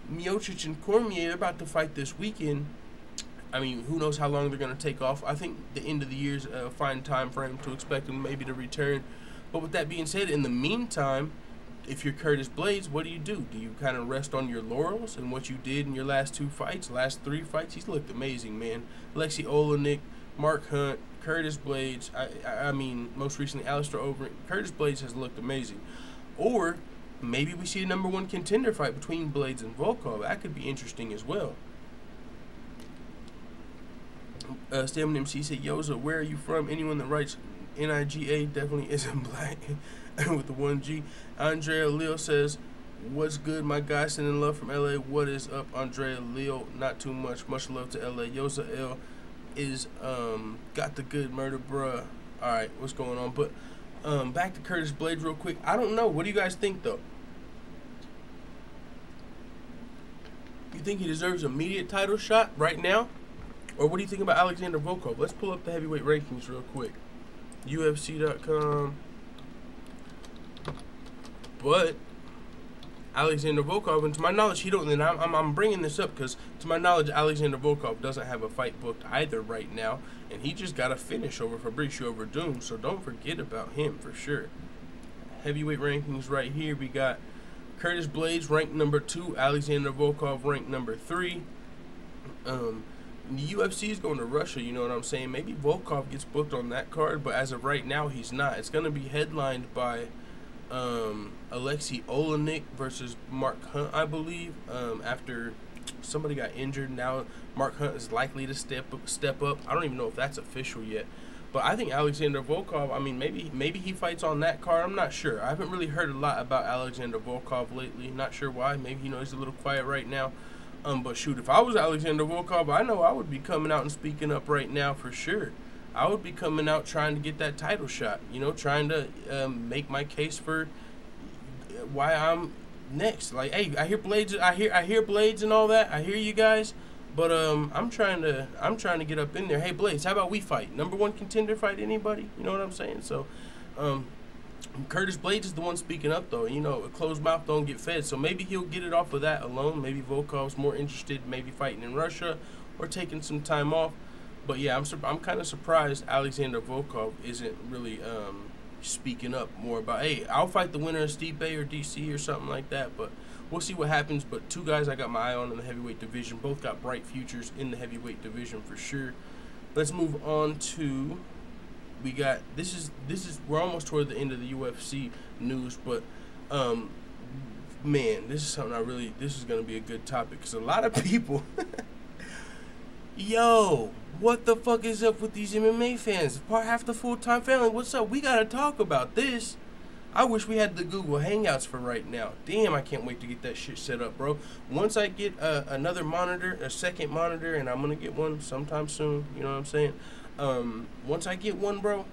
Miocic and Cormier, they're about to fight this weekend. I mean, who knows how long they're going to take off. I think the end of the year is a fine time frame to expect them maybe to return. But with that being said, in the meantime, if you're Curtis Blades, what do? Do you kind of rest on your laurels and what you did in your last 2 fights, last 3 fights? He's looked amazing, man. Alexi Olenek, Mark Hunt, Curtis Blades. I mean, most recently, Alistair Overeem. Curtis Blades has looked amazing. Or maybe we see a #1 contender fight between Blades and Volkov. That could be interesting as well. Stamina MC said, Yoza, where are you from? Anyone that writes NIGA definitely isn't black. With the 1G. Andrea Leo says, what's good, my guy? Sending love from LA. What is up, Andrea Leo? Not too much. Much love to LA. Yoza L is got the good murder, bruh. Alright, what's going on? But back to Curtis Blades real quick. I don't know. What do you guys think, though? You think he deserves an immediate title shot right now? Or what do you think about Alexander Volkov? Let's pull up the heavyweight rankings real quick. UFC.com. But Alexander Volkov, and to my knowledge, he don't. And I'm bringing this up because to my knowledge, Alexander Volkov doesn't have a fight booked either right now, and he just got a finish over Fabricio Verdum. So don't forget about him for sure. Heavyweight rankings right here. We got Curtis Blades ranked #2, Alexander Volkov ranked #3. The UFC is going to Russia, you know what I'm saying? Maybe Volkov gets booked on that card, but as of right now, he's not. It's going to be headlined by Alexi Olenek versus Mark Hunt, I believe. After somebody got injured, now Mark Hunt is likely to step up. I don't even know if that's official yet. But I think Alexander Volkov, I mean, maybe he fights on that card. I'm not sure. I haven't really heard a lot about Alexander Volkov lately. Not sure why. Maybe, you know, he's a little quiet right now. But shoot, if I was Alexander Volkov, I know I would be coming out and speaking up right now for sure. I would be coming out trying to get that title shot, you know, trying to make my case for why I'm next. Like, hey, I hear Blades, I hear Blades and all that. I hear you guys, but I'm trying to get up in there. Hey, Blades, how about we fight? #1 contender fight, anybody? You know what I'm saying? So, Curtis Blades is the one speaking up, though. You know, a closed mouth don't get fed. So maybe he'll get it off of that alone. Maybe Volkov's more interested, maybe fighting in Russia or taking some time off. But yeah, I'm kind of surprised Alexander Volkov isn't really speaking up more about, hey, I'll fight the winner of Stipe or DC or something like that. But we'll see what happens. But 2 guys I got my eye on in the heavyweight division. Both got bright futures in the heavyweight division for sure. Let's move on to. We got this is we're almost toward the end of the UFC news, but man, this is something this is gonna be a good topic because a lot of people yo, what the fuck is up with these MMA fans? Half the full-time family, what's up? We gotta talk about this. I wish we had the Google Hangouts for right now. Damn, I can't wait to get that shit set up, bro. Once I get another monitor, a second monitor, and I'm gonna get one sometime soon, you know what I'm saying? Once I get one, bro,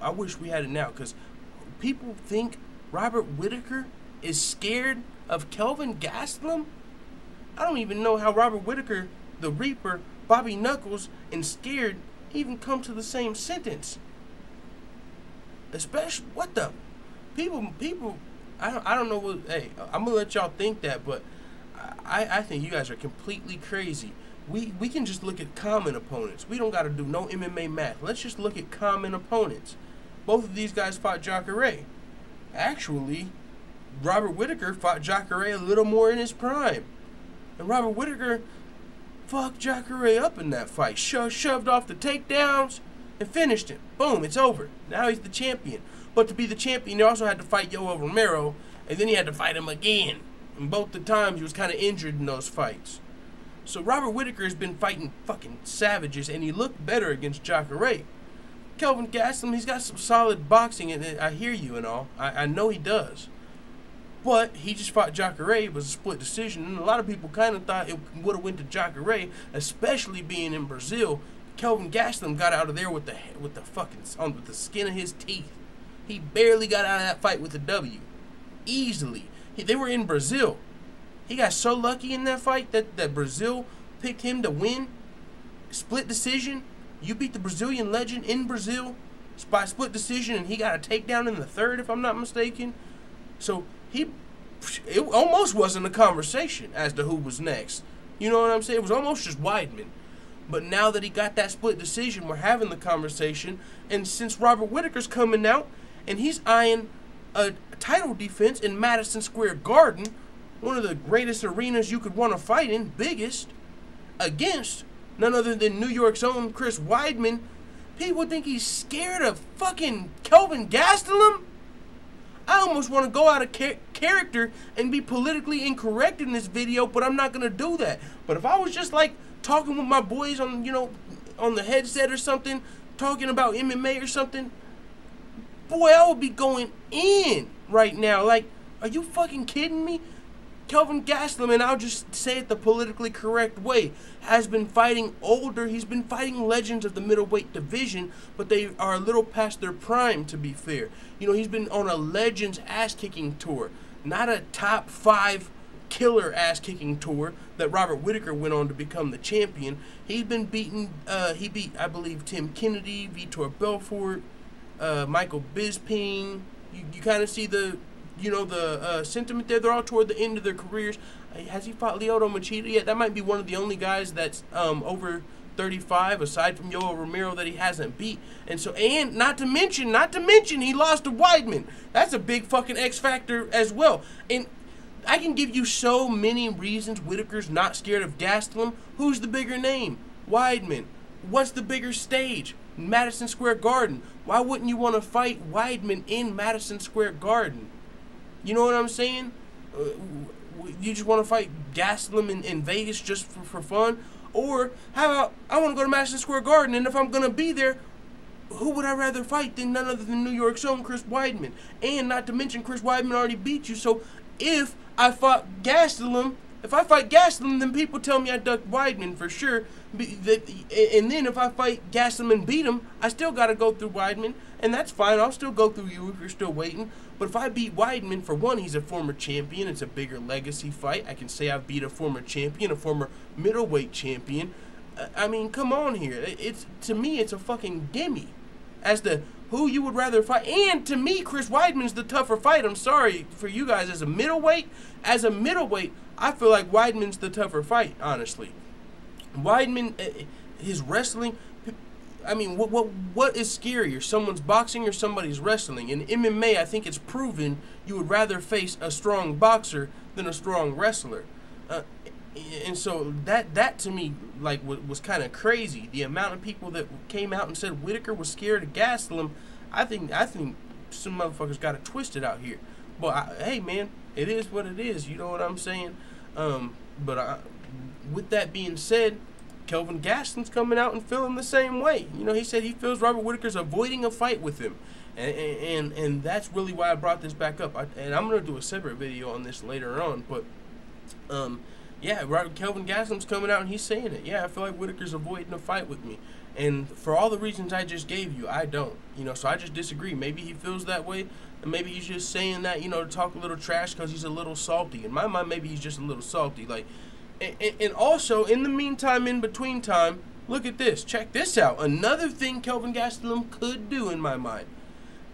I wish we had it now, because people think Robert Whittaker is scared of Kelvin Gastelum. I don't even know how Robert Whittaker, the Reaper, Bobby Knuckles, and scared even come to the same sentence. Especially, what the people. I don't know what. Hey, I'm gonna let y'all think that, but I think you guys are completely crazy. We can just look at common opponents. We don't got to do no MMA math. Let's just look at common opponents. Both of these guys fought Jacare. Actually, Robert Whittaker fought Jacare a little more in his prime. And Robert Whittaker fucked Jacare up in that fight. Shoved off the takedowns and finished him. Boom, it's over. Now he's the champion. But to be the champion, he also had to fight Yoel Romero, and then he had to fight him again. And both the times he was kind of injured in those fights. So Robert Whittaker has been fighting fucking savages, and he looked better against Jacare. Kelvin Gastelum, he's got some solid boxing, and I hear you and all. I know he does. But he just fought Jacare. It was a split decision, and a lot of people kind of thought it would have went to Jacare, especially being in Brazil. Kelvin Gastelum got out of there with the skin of his teeth. He barely got out of that fight with a W. Easily. They were in Brazil. He got so lucky in that fight that Brazil picked him to win. Split decision. You beat the Brazilian legend in Brazil by split decision, and he got a takedown in the 3rd, if I'm not mistaken. So it almost wasn't a conversation as to who was next. You know what I'm saying? It was almost just Weidman. But now that he got that split decision, we're having the conversation. And since Robert Whittaker's coming out and he's eyeing a title defense in Madison Square Garden, one of the greatest arenas you could want to fight in, biggest, against none other than New York's own Chris Weidman. People think he's scared of fucking Kelvin Gastelum? I almost want to go out of character and be politically incorrect in this video, but I'm not going to do that. But if I was just like talking with my boys on, you know, on the headset or something, talking about MMA or something, boy, I would be going in right now. Like, are you fucking kidding me? Kelvin Gastelum, and I'll just say it the politically correct way, has been fighting older. He's been fighting legends of the middleweight division, but they are a little past their prime, to be fair. You know, he's been on a legends ass-kicking tour, not a top 5 killer ass-kicking tour that Robert Whittaker went on to become the champion. He's been beaten, he beat, I believe, Tim Kennedy, Vitor Belfort, Michael Bisping. You kind of see the, you know, the sentiment there. They're all toward the end of their careers. Has he fought Lyoto Machida yet? That might be one of the only guys that's over 35, aside from Yoel Romero, that he hasn't beat. And so, and not to mention, he lost to Weidman. That's a big fucking X factor as well. And I can give you so many reasons Whittaker's not scared of Gastelum. Who's the bigger name? Weidman. What's the bigger stage? Madison Square Garden. Why wouldn't you want to fight Weidman in Madison Square Garden? You know what I'm saying? You just want to fight Gastelum in Vegas just for fun? Or how about, I want to go to Madison Square Garden, and if I'm going to be there, who would I rather fight than none other than New York's own Chris Weidman? And not to mention, Chris Weidman already beat you, so if I fight Gastelum, then people tell me I ducked Weidman for sure. And then if I fight Gastelum and beat him, I still got to go through Weidman, and that's fine. I'll still go through you if you're still waiting. But if I beat Weidman, for one, he's a former champion. It's a bigger legacy fight. I can say I've beat a former champion, a former middleweight champion. I mean, come on here. To me, it's a fucking gimme as to who you would rather fight. And to me, Chris Weidman's the tougher fight. I'm sorry for you guys. As a middleweight, I feel like Weidman's the tougher fight, honestly. Weidman, his wrestling, I mean, what is scarier? Someone's boxing or somebody's wrestling? In MMA, I think it's proven you would rather face a strong boxer than a strong wrestler. And so that to me, like, was kind of crazy. The amount of people that came out and said Whittaker was scared of Gastelum, I think some motherfuckers got it twisted out here. But hey, man, it is what it is. You know what I'm saying? With that being said, Kelvin Gastelum's coming out and feeling the same way. You know, he said he feels Robert Whittaker's avoiding a fight with him. And that's really why I brought this back up. And I'm going to do a separate video on this later on. But, yeah, Kelvin Gastelum's coming out and he's saying it. Yeah, I feel like Whittaker's avoiding a fight with me. And for all the reasons I just gave you, I don't. You know, so I just disagree. Maybe he feels that way. And maybe he's just saying that, you know, to talk a little trash because he's a little salty. In my mind, maybe he's just a little salty. Like, and also, in the meantime, in between time, look at this. Check this out. Another thing Kelvin Gastelum could do, in my mind.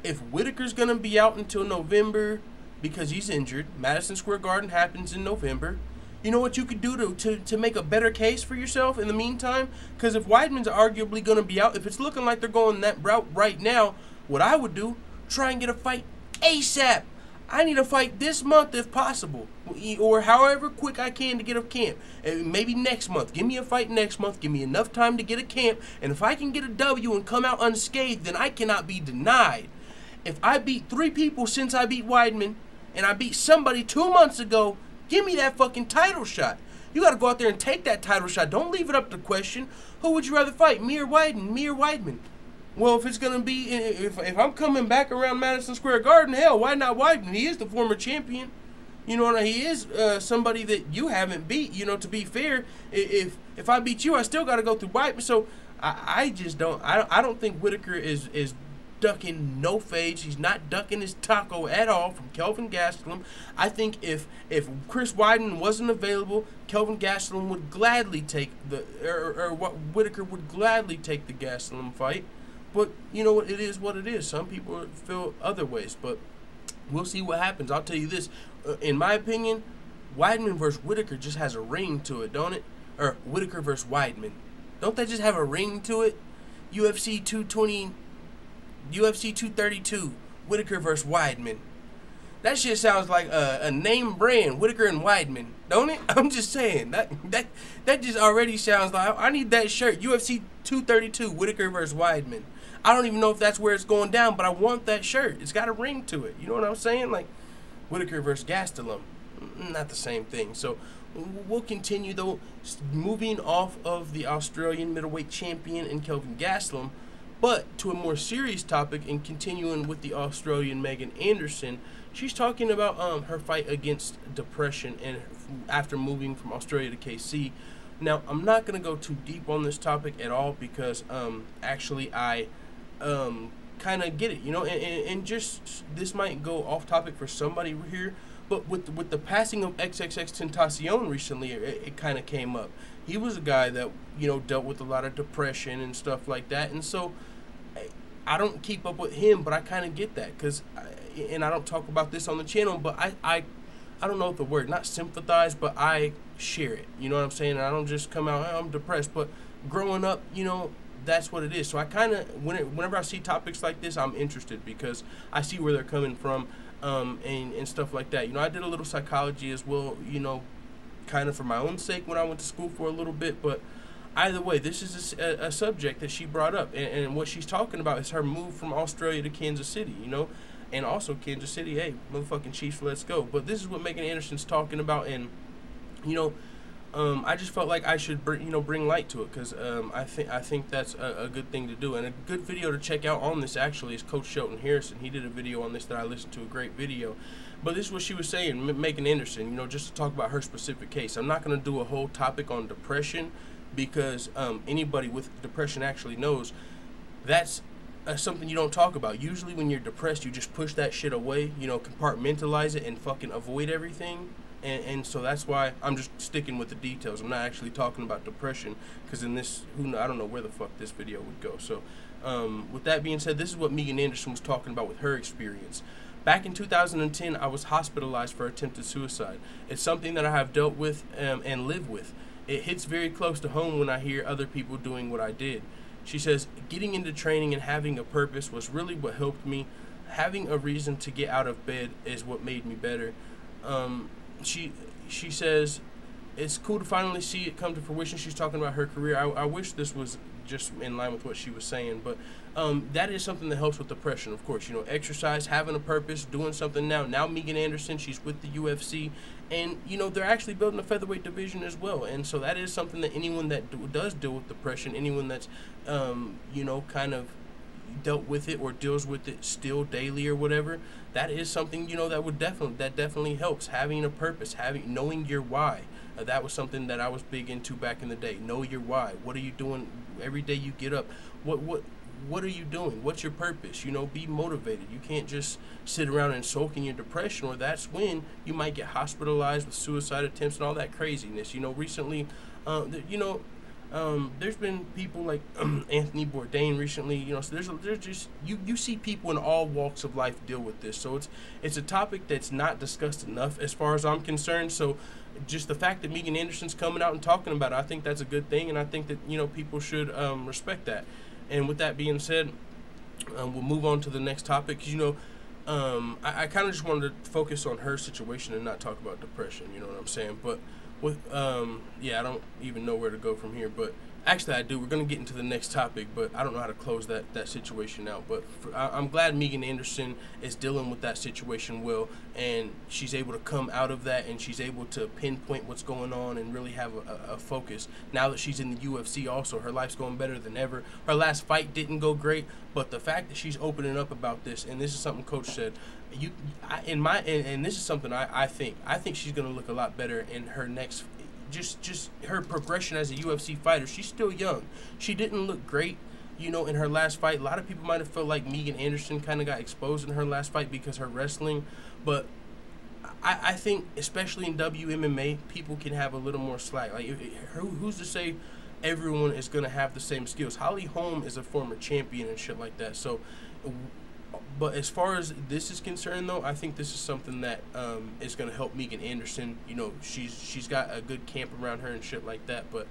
If Whittaker's going to be out until November because he's injured, Madison Square Garden happens in November, you know what you could do to make a better case for yourself in the meantime? Because if Weidman's arguably going to be out, if it's looking like they're going that route right now, what I would do, try and get a fight ASAP. I need a fight this month if possible, or however quick I can to get a camp. Maybe next month. Give me a fight next month. Give me enough time to get a camp. And if I can get a W and come out unscathed, then I cannot be denied. If I beat 3 people since I beat Weidman, and I beat somebody 2 months ago, give me that fucking title shot. You got to go out there and take that title shot. Don't leave it up to question. Who would you rather fight, me or Weidman? Me or Weidman? Well, if it's going to be, if I'm coming back around Madison Square Garden, hell, why not Weidman? He is the former champion. You know, he is somebody that you haven't beat. You know, to be fair, if I beat you, I still got to go through Weidman. So I just don't, I don't think Whittaker is ducking no fades. He's not ducking his taco at all from Kelvin Gastelum. I think if Chris Weidman wasn't available, Kelvin Gastelum would gladly take Whittaker would gladly take the Gastelum fight. But you know what? It is what it is. Some people feel other ways, but we'll see what happens. I'll tell you this. In my opinion, Weidman versus Whittaker just has a ring to it, don't it? Or Whittaker versus Weidman. Don't they just have a ring to it? UFC 232. Whitaker versus Weidman. That shit sounds like a name brand, Whitaker and Weidman, don't it? I'm just saying that just already sounds like I need that shirt. UFC 232, Whitaker versus Weidman. I don't even know if that's where it's going down, but I want that shirt. It's got a ring to it. You know what I'm saying? Like Whitaker versus Gastelum, not the same thing. So we'll continue though, moving off of the Australian middleweight champion and Kelvin Gastelum, but to a more serious topic and continuing with the Australian Megan Anderson. She's talking about her fight against depression and after moving from Australia to KC. Now, I'm not going to go too deep on this topic at all because actually I kind of get it, you know, and just this might go off topic for somebody here, but with the passing of XXX Tentacion recently, it kind of came up. He was a guy that, you know, dealt with a lot of depression and stuff like that, and so I don't keep up with him, but I kind of get that because and I don't talk about this on the channel, but I don't know the word, not sympathize, but I share it. You know what I'm saying? And I don't just come out, oh, I'm depressed. But growing up, you know, that's what it is. So I kind of, whenever I see topics like this, I'm interested because I see where they're coming from and stuff like that. You know, I did a little psychology as well, you know, kind of for my own sake when I went to school for a little bit. But either way, this is a subject that she brought up. And what she's talking about is her move from Australia to Kansas City, you know. And also Kansas City, hey, motherfucking Chiefs, let's go. But this is what Megan Anderson's talking about, and you know, I just felt like I should bring light to it because I think that's a good thing to do, and a good video to check out on this actually is Coach Shelton Harrison. He did a video on this that I listened to, a great video. But this is what she was saying, Megan Anderson. You know, just to talk about her specific case. I'm not going to do a whole topic on depression because anybody with depression actually knows that's something you don't talk about. Usually when you're depressed, you just push that shit away, you know, compartmentalize it and fucking avoid everything. And so that's why I'm just sticking with the details. I'm not actually talking about depression because in this, I don't know where the fuck this video would go. So with that being said, this is what Megan Anderson was talking about with her experience. Back in 2010, I was hospitalized for attempted suicide. It's something that I have dealt with and live with. It hits very close to home when I hear other people doing what I did. She says, getting into training and having a purpose was really what helped me. Having a reason to get out of bed is what made me better. She says, it's cool to finally see it come to fruition. She's talking about her career. I wish this was just in line with what she was saying, but that is something that helps with depression, of course. You know, exercise, having a purpose, doing something now. Now Megan Anderson, she's with the UFC, and, you know, they're actually building a featherweight division as well. And so that is something that anyone that does deal with depression, anyone that's, you know, kind of dealt with it or deals with it still daily or whatever, that is something, you know, that definitely helps. Having a purpose, knowing your why. That was something that I was big into back in the day. Know your why. What are you doing every day you get up? What are you doing? What's your purpose? You know, be motivated. You can't just sit around and sulk in your depression, or that's when you might get hospitalized with suicide attempts and all that craziness. You know, recently, there's been people like Anthony Bourdain recently. You know, so there's just you see people in all walks of life deal with this. So it's a topic that's not discussed enough as far as I'm concerned. So just the fact that Megan Anderson's coming out and talking about it, I think that's a good thing, and I think that, you know, people should respect that. And with that being said, we'll move on to the next topic. You know, I kind of just wanted to focus on her situation and not talk about depression. You know what I'm saying? But with yeah, I don't even know where to go from here. But actually, I do. We're gonna get into the next topic, but I don't know how to close that situation out. But I'm glad Megan Anderson is dealing with that situation well, and she's able to come out of that, and she's able to pinpoint what's going on and really have a focus. Now that she's in the UFC, also her life's going better than ever. Her last fight didn't go great, but the fact that she's opening up about this, and this is something Coach said, and this is something I think she's gonna look a lot better in her next. Just her progression as a UFC fighter. She's still young. She didn't look great, you know, in her last fight. A lot of people might have felt like Megan Anderson kind of got exposed in her last fight because her wrestling, but I think especially in WMMA, people can have a little more slack. Like, who's to say everyone is going to have the same skills? Holly Holm is a former champion and shit like that. So, but as far as this is concerned, though, I think this is something that is going to help Megan Anderson. You know, she's got a good camp around her and shit like that. But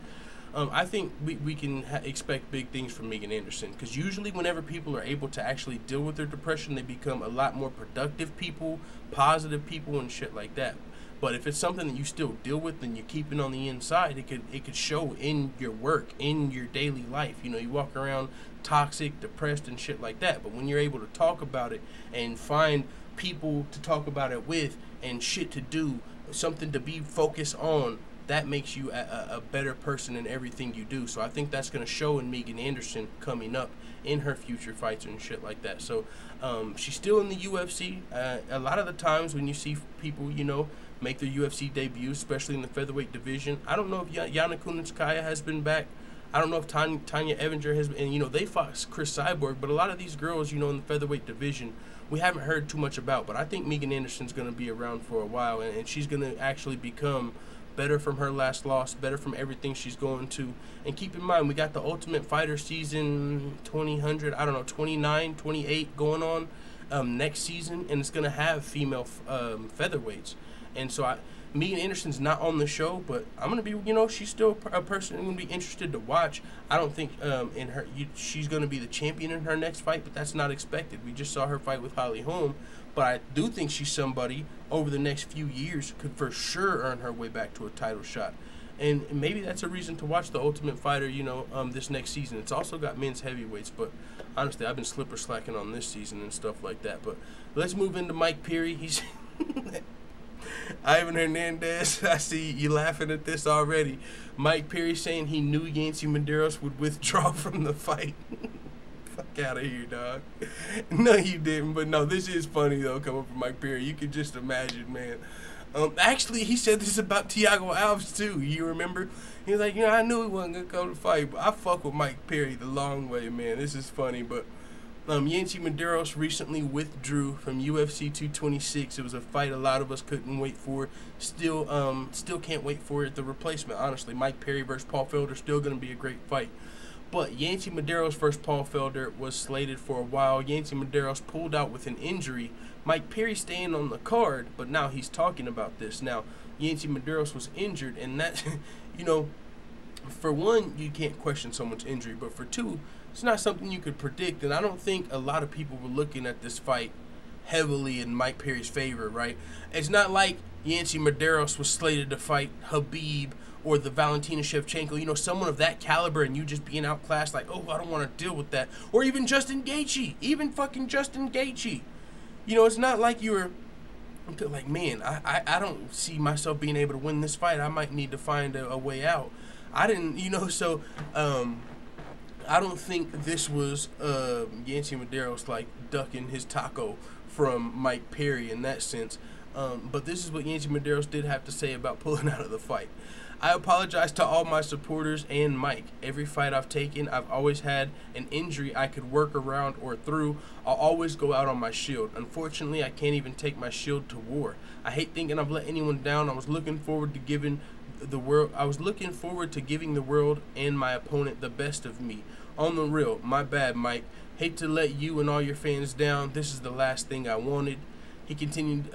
I think we can expect big things from Megan Anderson, because usually whenever people are able to actually deal with their depression, they become a lot more productive people, positive people, and shit like that. But if it's something that you still deal with and you keep it on the inside, it could show in your work, in your daily life. You know, you walk around toxic, depressed, and shit like that. But when you're able to talk about it and find people to talk about it with and shit to do, something to be focused on, that makes you a better person in everything you do. So I think that's going to show in Megan Anderson coming up in her future fights and shit like that. So she's still in the UFC. A lot of the times when you see people, you know, make their UFC debut, especially in the featherweight division, I don't know if Yana Kunitskaya has been back. I don't know if Tanya Evinger has been, and, you know, they fought Chris Cyborg, but a lot of these girls, you know, in the featherweight division, we haven't heard too much about. But I think Megan Anderson's going to be around for a while, and she's going to actually become better from her last loss, better from everything she's going to. And keep in mind, we got the Ultimate Fighter season 29, 28 going on next season, and it's going to have female featherweights. And so Megan Anderson's not on the show, but I'm going to be, you know, she's still a person I'm going to be interested to watch. I don't think she's going to be the champion in her next fight, but that's not expected. We just saw her fight with Holly Holm, but I do think she's somebody over the next few years could for sure earn her way back to a title shot. And maybe that's a reason to watch the Ultimate Fighter, you know, this next season. It's also got men's heavyweights, but honestly, I've been slacking on this season and stuff like that. But let's move into Mike Perry. He's Ivan Hernandez, I see you laughing at this already. Mike Perry saying he knew Yancy Medeiros would withdraw from the fight. Fuck out of here, dog. No, you didn't, but no, this is funny, though, coming from Mike Perry. You can just imagine, man. Actually, he said this about Thiago Alves, too. You remember? He was like, you know, I knew he wasn't going to come to fight, but I fuck with Mike Perry the long way, man. This is funny, but Yancy Medeiros recently withdrew from UFC 226. It was a fight a lot of us couldn't wait for. Still can't wait for it. The replacement, honestly, Mike Perry versus Paul Felder, still going to be a great fight. But Yancy Medeiros versus Paul Felder was slated for a while. Yancy Medeiros pulled out with an injury. Mike Perry staying on the card, but now he's talking about this. Now, Yancy Medeiros was injured, and that, you know, for one, you can't question someone's injury, but for two, it's not something you could predict, and I don't think a lot of people were looking at this fight heavily in Mike Perry's favor, right? It's not like Yancy Medeiros was slated to fight Khabib or the Valentina Shevchenko, you know, someone of that caliber, and you just being outclassed, like, oh, I don't want to deal with that. Or even Justin Gaethje, You know, it's not like you were like, man, I don't see myself being able to win this fight. I might need to find a way out. I didn't, you know, so I don't think this was Yancy Medeiros, like, ducking his taco from Mike Perry in that sense. But this is what Yancy Medeiros did have to say about pulling out of the fight. I apologize to all my supporters and Mike. Every fight I've taken, I've always had an injury I could work around or through. I'll always go out on my shield. Unfortunately, I can't even take my shield to war. I hate thinking I've let anyone down. I was looking forward to giving the world and my opponent the best of me. On the real, my bad, Mike. Hate to let you and all your fans down. This is the last thing I wanted. He continued,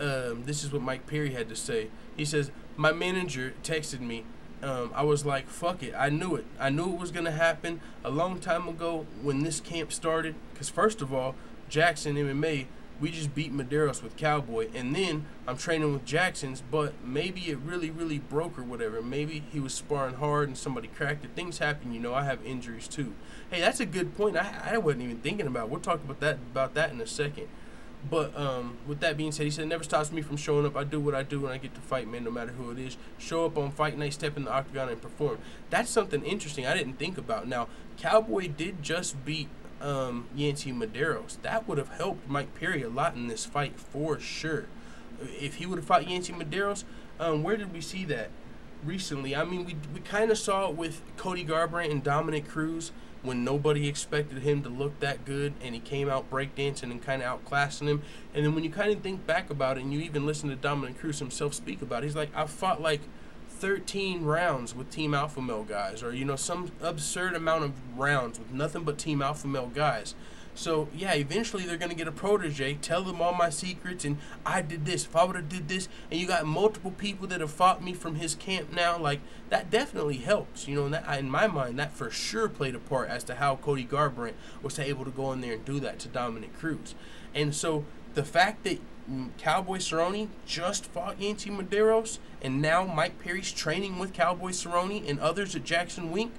this is what Mike Perry had to say. He says, my manager texted me. I was like, fuck it. I knew it. I knew it was going to happen a long time ago when this camp started. Because first of all, Jackson MMA, we just beat Medeiros with Cowboy. And then I'm training with Jackson's, but maybe it really, really broke or whatever. Maybe he was sparring hard and somebody cracked it. Things happen, you know. I have injuries too. Hey, that's a good point. I wasn't even thinking about it. We'll talk about that in a second. But with that being said, he said, it never stops me from showing up. I do what I do when I get to fight, man, no matter who it is. Show up on fight night, step in the octagon, and perform. That's something interesting I didn't think about. Now, Cowboy did just beat Yancy Medeiros. That would have helped Mike Perry a lot in this fight for sure. If he would have fought Yancy Medeiros, where did we see that recently? I mean, we kind of saw it with Cody Garbrandt and Dominic Cruz, when nobody expected him to look that good, and he came out breakdancing and kind of outclassing him. And then when you kind of think back about it, and you even listen to Dominic Cruz himself speak about it, he's like, I fought like 13 rounds with Team Alpha Male guys, or, you know, some absurd amount of rounds with nothing but Team Alpha Male guys. So yeah, eventually they're gonna get a protege, tell them all my secrets, and I did this. If I would have did this, and you got multiple people that have fought me from his camp now, like that definitely helps, you know. And that, in my mind, that for sure played a part as to how Cody Garbrandt was able to go in there and do that to Dominic Cruz. And so the fact that Cowboy Cerrone just fought Yancy Medeiros, and now Mike Perry's training with Cowboy Cerrone and others at Jackson Wink,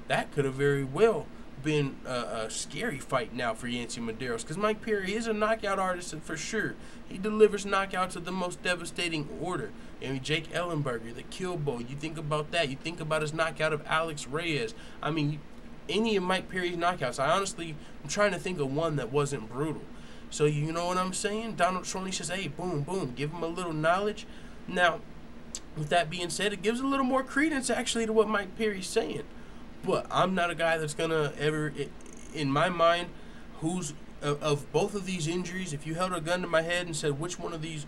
that could have very well been a scary fight now for Yancy Medeiros, because Mike Perry is a knockout artist for sure. He delivers knockouts of the most devastating order. I mean, Jake Ellenberger, the Kill Bowl, you think about that. You think about his knockout of Alex Reyes. I mean, any of Mike Perry's knockouts, I'm trying to think of one that wasn't brutal. So you know what I'm saying? Donald Cerrone says, hey, boom, boom, give him a little knowledge. Now, with that being said, it gives a little more credence actually to what Mike Perry's saying. But I'm not a guy that's gonna ever, in my mind, who's of both of these injuries. If you held a gun to my head and said which one of these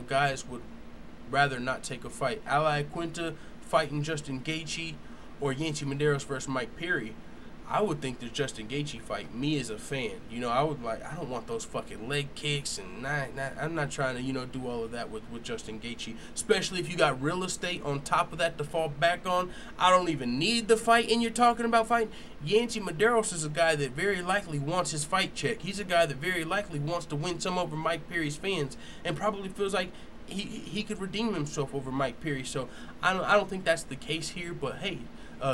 guys would rather not take a fight, Ally Quinta fighting Justin Gaethje, or Yancy Medeiros versus Mike Perry, I would think the Justin Gaethje fight, me as a fan, I don't want those fucking leg kicks, and I'm not trying to, do all of that with Justin Gaethje, especially if you got real estate on top of that to fall back on. I don't even need the fight, and you're talking about fighting. Yancy Medeiros is a guy that very likely wants his fight check. He's a guy that very likely wants to win some over Mike Perry's fans, and probably feels like he could redeem himself over Mike Perry. So I don't think that's the case here, but hey,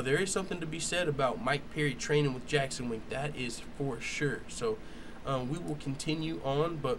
there is something to be said about Mike Perry training with Jackson Wink. That is for sure. So we will continue on, but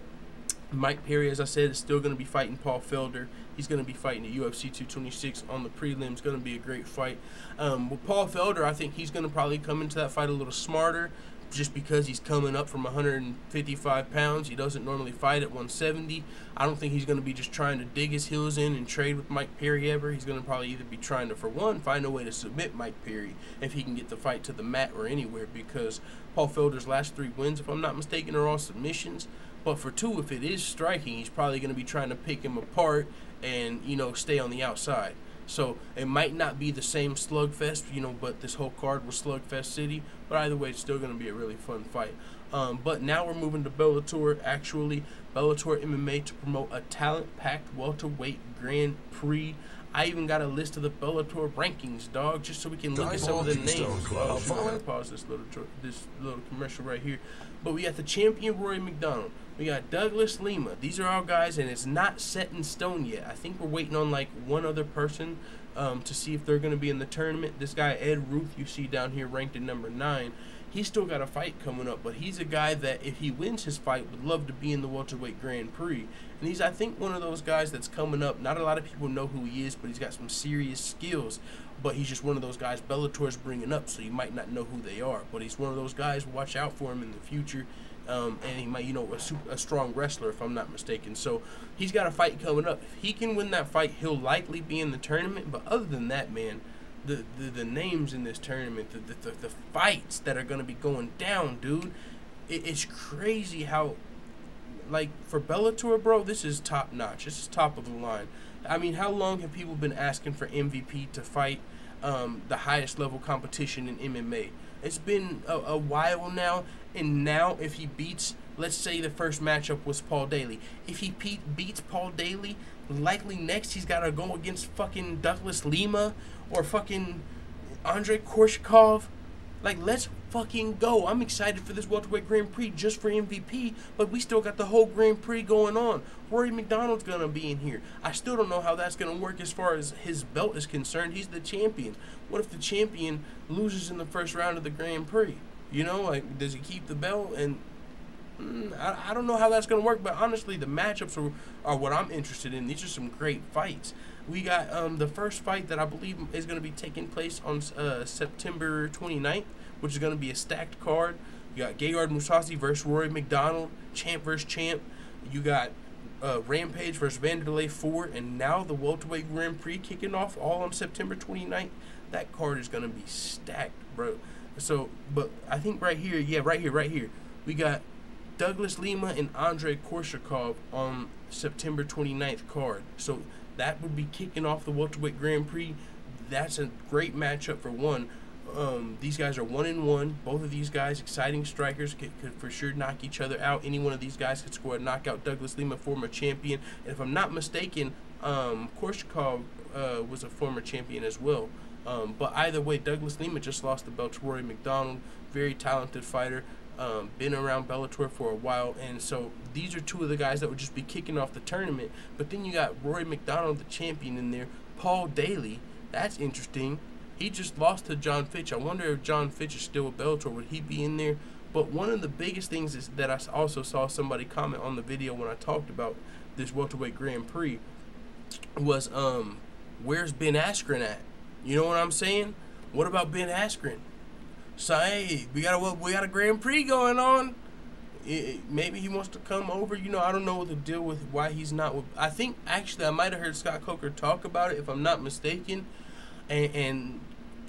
Mike Perry, as I said, is still going to be fighting Paul Felder. He's going to be fighting at UFC 226 on the prelims. Going to be a great fight. With Paul Felder, I think he's going to probably come into that fight a little smarter, just because he's coming up from 155 pounds. He doesn't normally fight at 170. I don't think he's going to be just trying to dig his heels in and trade with Mike Perry ever. He's going to probably either be trying to, for one, find a way to submit Mike Perry if he can get the fight to the mat or anywhere, because Paul Felder's last 3 wins, if I'm not mistaken, are all submissions. But for 2, if it is striking, he's probably going to be trying to pick him apart and, stay on the outside. So it might not be the same slugfest, but this whole card was Slugfest City. But either way, it's still going to be a really fun fight. But now we're moving to Bellator, actually. Bellator MMA to promote a talent-packed welterweight Grand Prix. I even got a list of the Bellator rankings, dog, just so we can look at some of the names. I'm going to pause this little commercial right here. But we got the champion, Rory McDonald. We got Douglas Lima. These are all guys, and it's not set in stone yet. I think we're waiting on, like, one other person to see if they're going to be in the tournament. This guy, Ed Ruth, you see down here ranked at number 9. He's still got a fight coming up, but he's a guy that, if he wins his fight, would love to be in the welterweight Grand Prix. And he's, I think, one of those guys that's coming up. Not a lot of people know who he is, but he's got some serious skills. But he's just one of those guys Bellator's bringing up, so you might not know who they are. But he's one of those guys. Watch out for him in the future. And he might, a strong wrestler, if I'm not mistaken. So he's got a fight coming up. If he can win that fight, he'll likely be in the tournament. But other than that, man, the names in this tournament, the fights that are going to be going down, dude, it's crazy how, like, for Bellator, bro, this is top notch. This is top of the line. I mean, how long have people been asking for MVP to fight the highest level competition in MMA? It's been a while now, and now if he beats, let's say the first matchup was Paul Daly. If he beats Paul Daly, likely next he's got to go against fucking Douglas Lima or fucking Andrei Korshkov. Like, let's fucking go. I'm excited for this welterweight Grand Prix just for MVP, but we still got the whole Grand Prix going on. Rory McDonald's going to be in here. I still don't know how that's going to work as far as his belt is concerned. He's the champion. What if the champion loses in the first round of the Grand Prix? Like, does he keep the belt? And I don't know how that's going to work, but honestly, the matchups are what I'm interested in. These are some great fights. We got the first fight that I believe is going to be taking place on September 29th, which is going to be a stacked card. You got Gegard Mousasi versus Rory McDonald, champ versus champ. You got Rampage versus Vanderlei Ford, and now the welterweight Grand Prix kicking off all on September 29th. That card is going to be stacked, bro. So, but I think right here, right here, we got Douglas Lima and Andrei Korshkov on September 29th card. So that would be kicking off the welterweight Grand Prix. That's a great matchup for one. These guys are 1-1. Both of these guys, exciting strikers, could for sure knock each other out. Any one of these guys could score a knockout. Douglas Lima, former champion, and if I'm not mistaken, Korshakov was a former champion as well. But either way, Douglas Lima just lost the belt to Rory McDonald. Very talented fighter. Been around Bellator for a while, and so these are two of the guys that would just be kicking off the tournament. But then you got Rory McDonald, the champion, in there. Paul Daly, that's interesting. He just lost to John Fitch. I wonder if John Fitch is still with Bellator. Would he be in there? But one of the biggest things is that I also saw somebody comment on the video when I talked about this welterweight Grand Prix was, where's Ben Askren at? You know what I'm saying? What about Ben Askren? So hey, we got a Grand Prix going on. Maybe he wants to come over. You know, I don't know the deal with why he's not with. I think actually I might have heard Scott Coker talk about it, if I'm not mistaken. And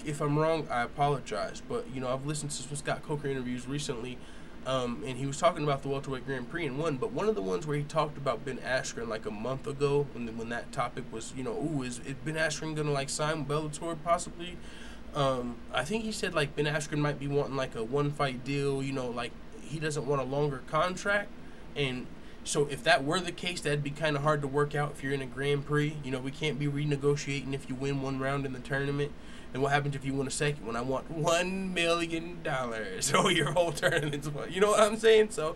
if I'm wrong, I apologize. But you know, I've listened to some Scott Coker interviews recently, and he was talking about the welterweight Grand Prix and won. But one of the ones where he talked about Ben Askren like a month ago, when that topic was, you know, ooh, is Ben Askren gonna like sign Bellator possibly? I think he said like Ben Askren might be wanting like a one-fight deal. You know, like he doesn't want a longer contract. And so if that were the case, that'd be kind of hard to work out if you're in a Grand Prix. You know, we can't be renegotiating if you win one round in the tournament. And what happens if you win a second one? I want $1 million. So your whole tournament's what? You know what I'm saying? So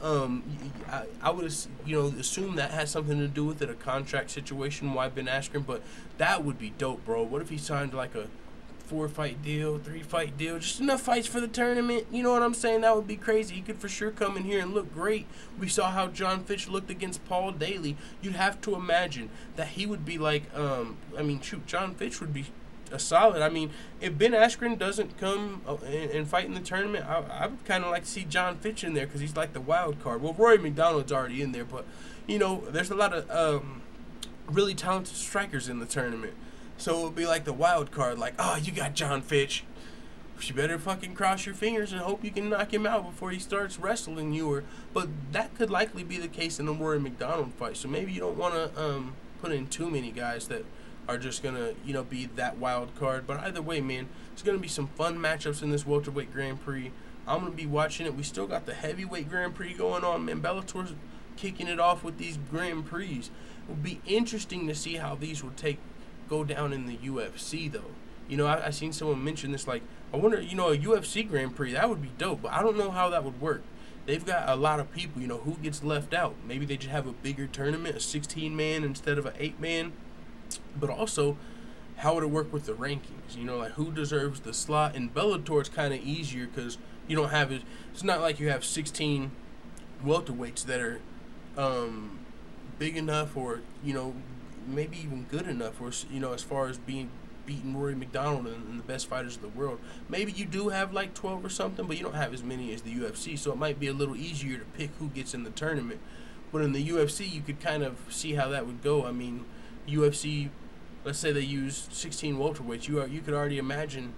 I would, you know, assume that has something to do with it, a contract situation, why Ben Askren. But that would be dope, bro. What if he signed like a 4-fight deal, 3-fight deal, just enough fights for the tournament? You know what I'm saying? That would be crazy. He could for sure come in here and look great. We saw how John Fitch looked against Paul Daly. You'd have to imagine that he would be like, I mean, shoot, John Fitch would be a solid. I mean, if Ben Askren doesn't come and fight in the tournament, I would kind of like to see John Fitch in there because he's like the wild card. Well, Rory McDonald's already in there, but, you know, there's a lot of really talented strikers in the tournament. So it would be like the wild card, like, oh, you got John Fitch. You better fucking cross your fingers and hope you can knock him out before he starts wrestling you. But that could likely be the case in a Rory McDonald fight. So maybe you don't want to put in too many guys that are just going to, you know, be that wild card. But either way, man, it's going to be some fun matchups in this welterweight Grand Prix. I'm going to be watching it. We still got the heavyweight Grand Prix going on, man. Bellator's kicking it off with these Grand Prix. It will be interesting to see how these will go down in the UFC, though. You know, I seen someone mention this, like, I wonder, you know, a UFC Grand Prix, that would be dope, but I don't know how that would work. They've got a lot of people, you know, who gets left out? Maybe they just have a bigger tournament, a 16-man instead of an 8-man. But also, how would it work with the rankings? You know, like, who deserves the slot? In Bellator, it's kind of easier because you don't have it. It's not like you have 16 welterweights that are big enough, or, you know, maybe even good enough, or, you know, as far as beating Rory McDonald and the best fighters of the world. Maybe you do have like 12 or something, but you don't have as many as the UFC, so it might be a little easier to pick who gets in the tournament. But in the UFC, you could kind of see how that would go. I mean, UFC, let's say they use 16 welterweights, you could already imagine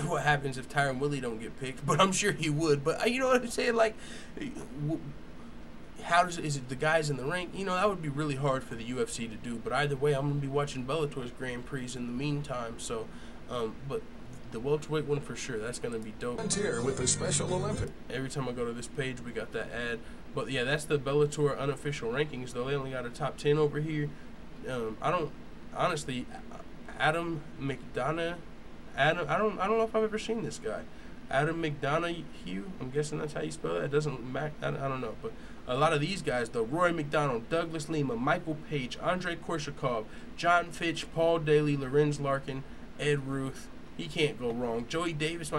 what happens if Tyron Woodley don't get picked, but I'm sure he would. But you know what I'm saying? Like, is it the guys in the rank? You know, that would be really hard for the UFC to do. But either way, I'm going to be watching Bellator's Grand Prix in the meantime. So, but the welterweight one for sure, that's going to be dope. Volunteer with the Special Olympics. Every time I go to this page, we got that ad. But yeah, that's the Bellator unofficial rankings, though. They only got a top 10 over here. I don't, honestly, Adam McDonough, I don't know if I've ever seen this guy. Adam McDonough, I'm guessing that's how you spell it. It doesn't matter. I don't know, but a lot of these guys, though: Rory McDonald, Douglas Lima, Michael Page, Andre Korshakov, John Fitch, Paul Daly, Lorenz Larkin, Ed Ruth. He can't go wrong. Joey Davis,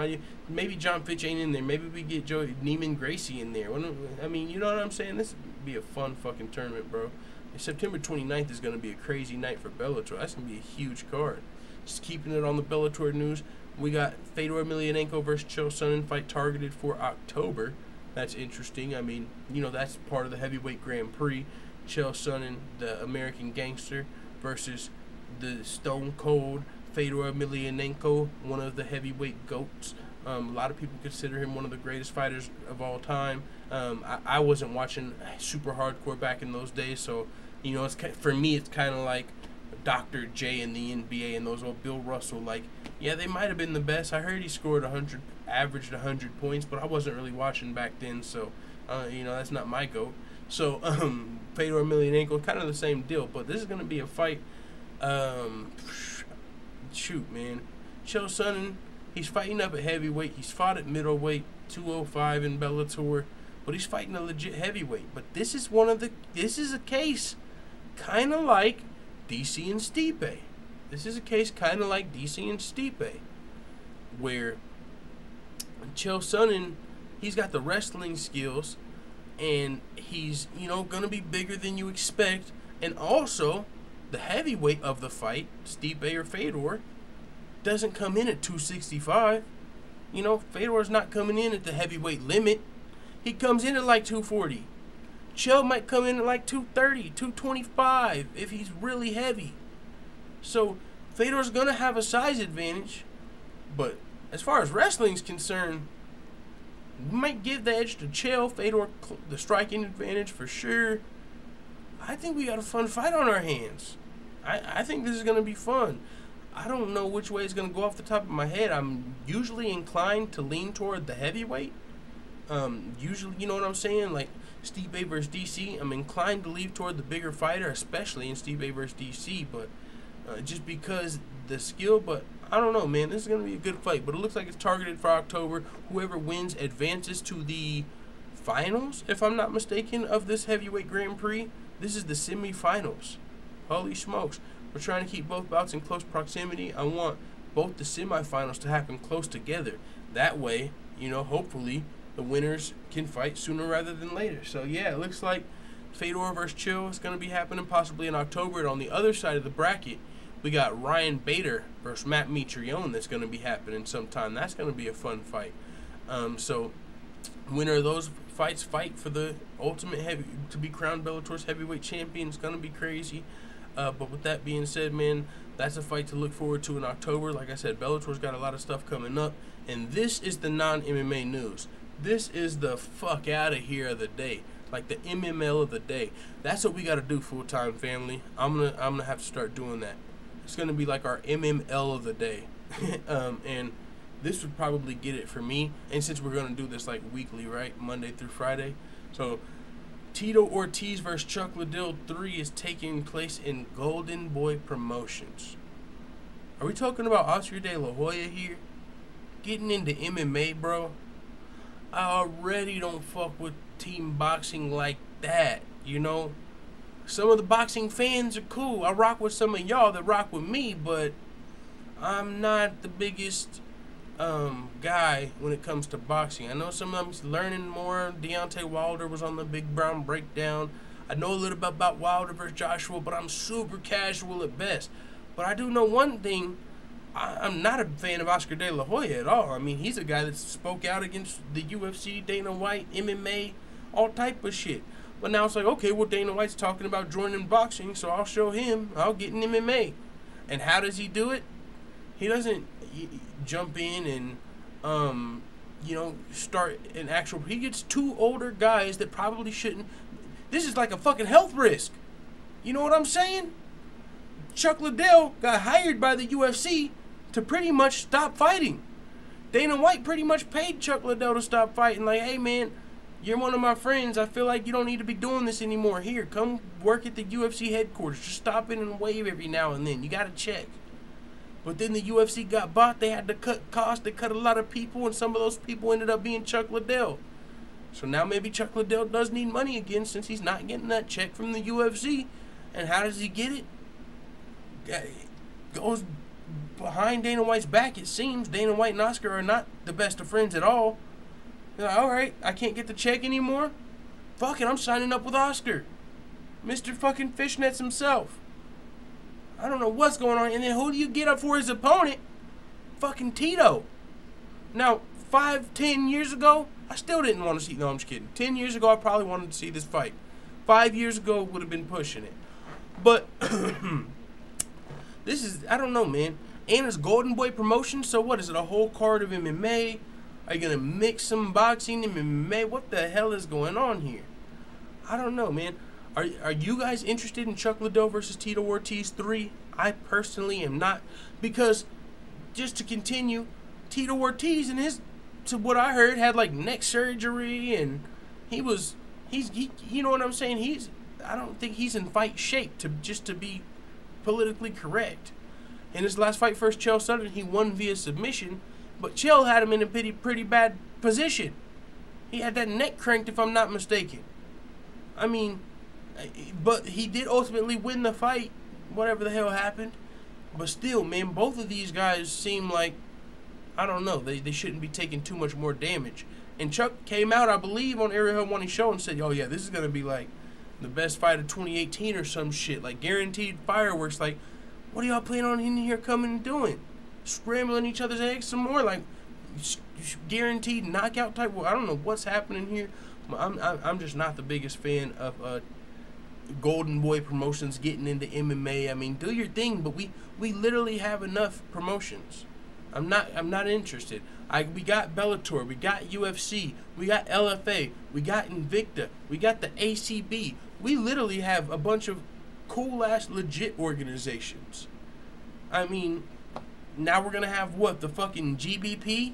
maybe John Fitch ain't in there. Maybe we get Neiman Gracie in there. I mean, you know what I'm saying? This would be a fun fucking tournament, bro. And September 29th is going to be a crazy night for Bellator. That's going to be a huge card. Just keeping it on the Bellator news. We got Fedor Emelianenko versus Chael Sonnen fight targeted for October. That's interesting. I mean, you know, that's part of the heavyweight Grand Prix. Chael Sonnen, the American gangster, versus the Stone Cold Fedor Emelianenko, one of the heavyweight GOATs. A lot of people consider him one of the greatest fighters of all time. I wasn't watching super hardcore back in those days, so, you know, for me, it's kind of like Dr. J in the NBA and those old Bill Russell, like, Yeah, they might have been the best. I heard he scored 100, averaged 100 points, but I wasn't really watching back then, so that's not my goat. So Fedor Emelianenko, kind of the same deal, but this is gonna be a fight. Shoot, man, Chael Sonnen, he's fighting up at heavyweight. He's fought at middleweight, 205 in Bellator, but he's fighting a legit heavyweight. But this is a case kind of like DC and Stipe. This is a case kind of like DC and Stipe, where Chael Sonnen, he's got the wrestling skills, and he's, going to be bigger than you expect. And also, the heavyweight of the fight, Stipe or Fedor, doesn't come in at 265. Fedor's not coming in at the heavyweight limit. He comes in at like 240. Chael might come in at like 230, 225 if he's really heavy. So Fedor's going to have a size advantage, but as far as wrestling's concerned, we might give the edge to Chael. Fedor, the striking advantage for sure. I think we got a fun fight on our hands. I think this is going to be fun. I don't know which way it's going to go off the top of my head. I'm usually inclined to lean toward the heavyweight. Usually, you know what I'm saying? Like Stipe versus DC, I'm inclined to lean toward the bigger fighter, especially in Stipe versus DC, but just because the skill. But I don't know, man. This is going to be a good fight, but it looks like it's targeted for October. Whoever wins advances to the finals, if I'm not mistaken, of this heavyweight Grand Prix. This is the semifinals. Holy smokes. We're trying to keep both bouts in close proximity. I want both the semifinals to happen close together. That way, hopefully the winners can fight sooner rather than later. So, yeah, it looks like Fedor versus Chael is going to be happening possibly in October. And on the other side of the bracket, we got Ryan Bader versus Matt Mitrione that's going to be happening sometime. That's going to be a fun fight. So, winner of those fights fight for the ultimate to be crowned Bellator's heavyweight champion. It's going to be crazy. But with that being said, man, that's a fight to look forward to in October. Like I said, Bellator's got a lot of stuff coming up. And this is the non-MMA news. This is the fuck out of here of the day. Like the MML of the day. That's what we got to do, full-time family. I'm gonna have to start doing that. It's going to be like our MML of the day. And this would probably get it for me. And since we're going to do this like weekly, right? Monday through Friday. So Tito Ortiz versus Chuck Liddell 3 is taking place in Golden Boy Promotions. Are we talking about Oscar De La Hoya here? Getting into MMA, bro? I already don't fuck with team boxing like that, Some of the boxing fans are cool. I rock with some of y'all that rock with me, but I'm not the biggest guy when it comes to boxing. I know some of them's learning more. Deontay Wilder was on the Big Brown Breakdown. I know a little bit about Wilder versus Joshua, but I'm super casual at best. But I do know one thing. I'm not a fan of Oscar De La Hoya at all. I mean, he's a guy that spoke out against the UFC, Dana White, MMA, all type of shit. But now it's like, okay, well, Dana White's talking about joining boxing, so I'll show him. I'll get in MMA. And how does he do it? He doesn't jump in and, start an actual... He gets two older guys that probably shouldn't... This is like a fucking health risk. You know what I'm saying? Chuck Liddell got hired by the UFC to pretty much stop fighting. Dana White pretty much paid Chuck Liddell to stop fighting. Like, hey, man, you're one of my friends. I feel like you don't need to be doing this anymore. Here, come work at the UFC headquarters. Just stop in and wave every now and then. You got to check. But then the UFC got bought. They had to cut costs. They cut a lot of people, and some of those people ended up being Chuck Liddell. So now maybe Chuck Liddell does need money again since he's not getting that check from the UFC. And how does he get it? Goes behind Dana White's back, it seems. Dana White and Oscar are not the best of friends at all. They're like, alright, I can't get the check anymore? Fuck it, I'm signing up with Oscar. Mr. fucking Fishnets himself. I don't know what's going on. And then who do you get up for his opponent? Fucking Tito. Now, 5-10 years ago, I still didn't want to see... No, I'm just kidding. 10 years ago, I probably wanted to see this fight. 5 years ago, would have been pushing it. But... This is, I don't know, man. And it's Golden Boy Promotions, so what is it, a whole card of MMA? Are you going to mix some boxing and MMA? What the hell is going on here? I don't know, man. Are you guys interested in Chuck Liddell versus Tito Ortiz 3? I personally am not, because just to continue, Tito Ortiz and his, to what I heard, had like neck surgery, and he's you know what I'm saying? I don't think he's in fight shape to be politically correct. In his last fight versus Chael Sonnen, he won via submission, but Chael had him in a pretty bad position. He had that neck cranked, if I'm not mistaken. I mean, but he did ultimately win the fight, whatever the hell happened. But still, man, both of these guys seem like, I don't know, they shouldn't be taking too much more damage. And Chuck came out, I believe, on Ariel Helwani's show and said, oh yeah, this is going to be like the best fight of 2018 or some shit. Like guaranteed fireworks. Like, what are y'all planning on in here coming and doing? Scrambling each other's eggs some more? Like, guaranteed knockout type? Well, I don't know what's happening here. I'm just not the biggest fan of Golden Boy Promotions getting into MMA. I mean, do your thing, but we literally have enough promotions. I'm not interested. We got Bellator, we got UFC, we got LFA, we got Invicta, we got the ACB. We literally have a bunch of cool ass legit organizations. I mean, now we're gonna have what, the fucking GBP,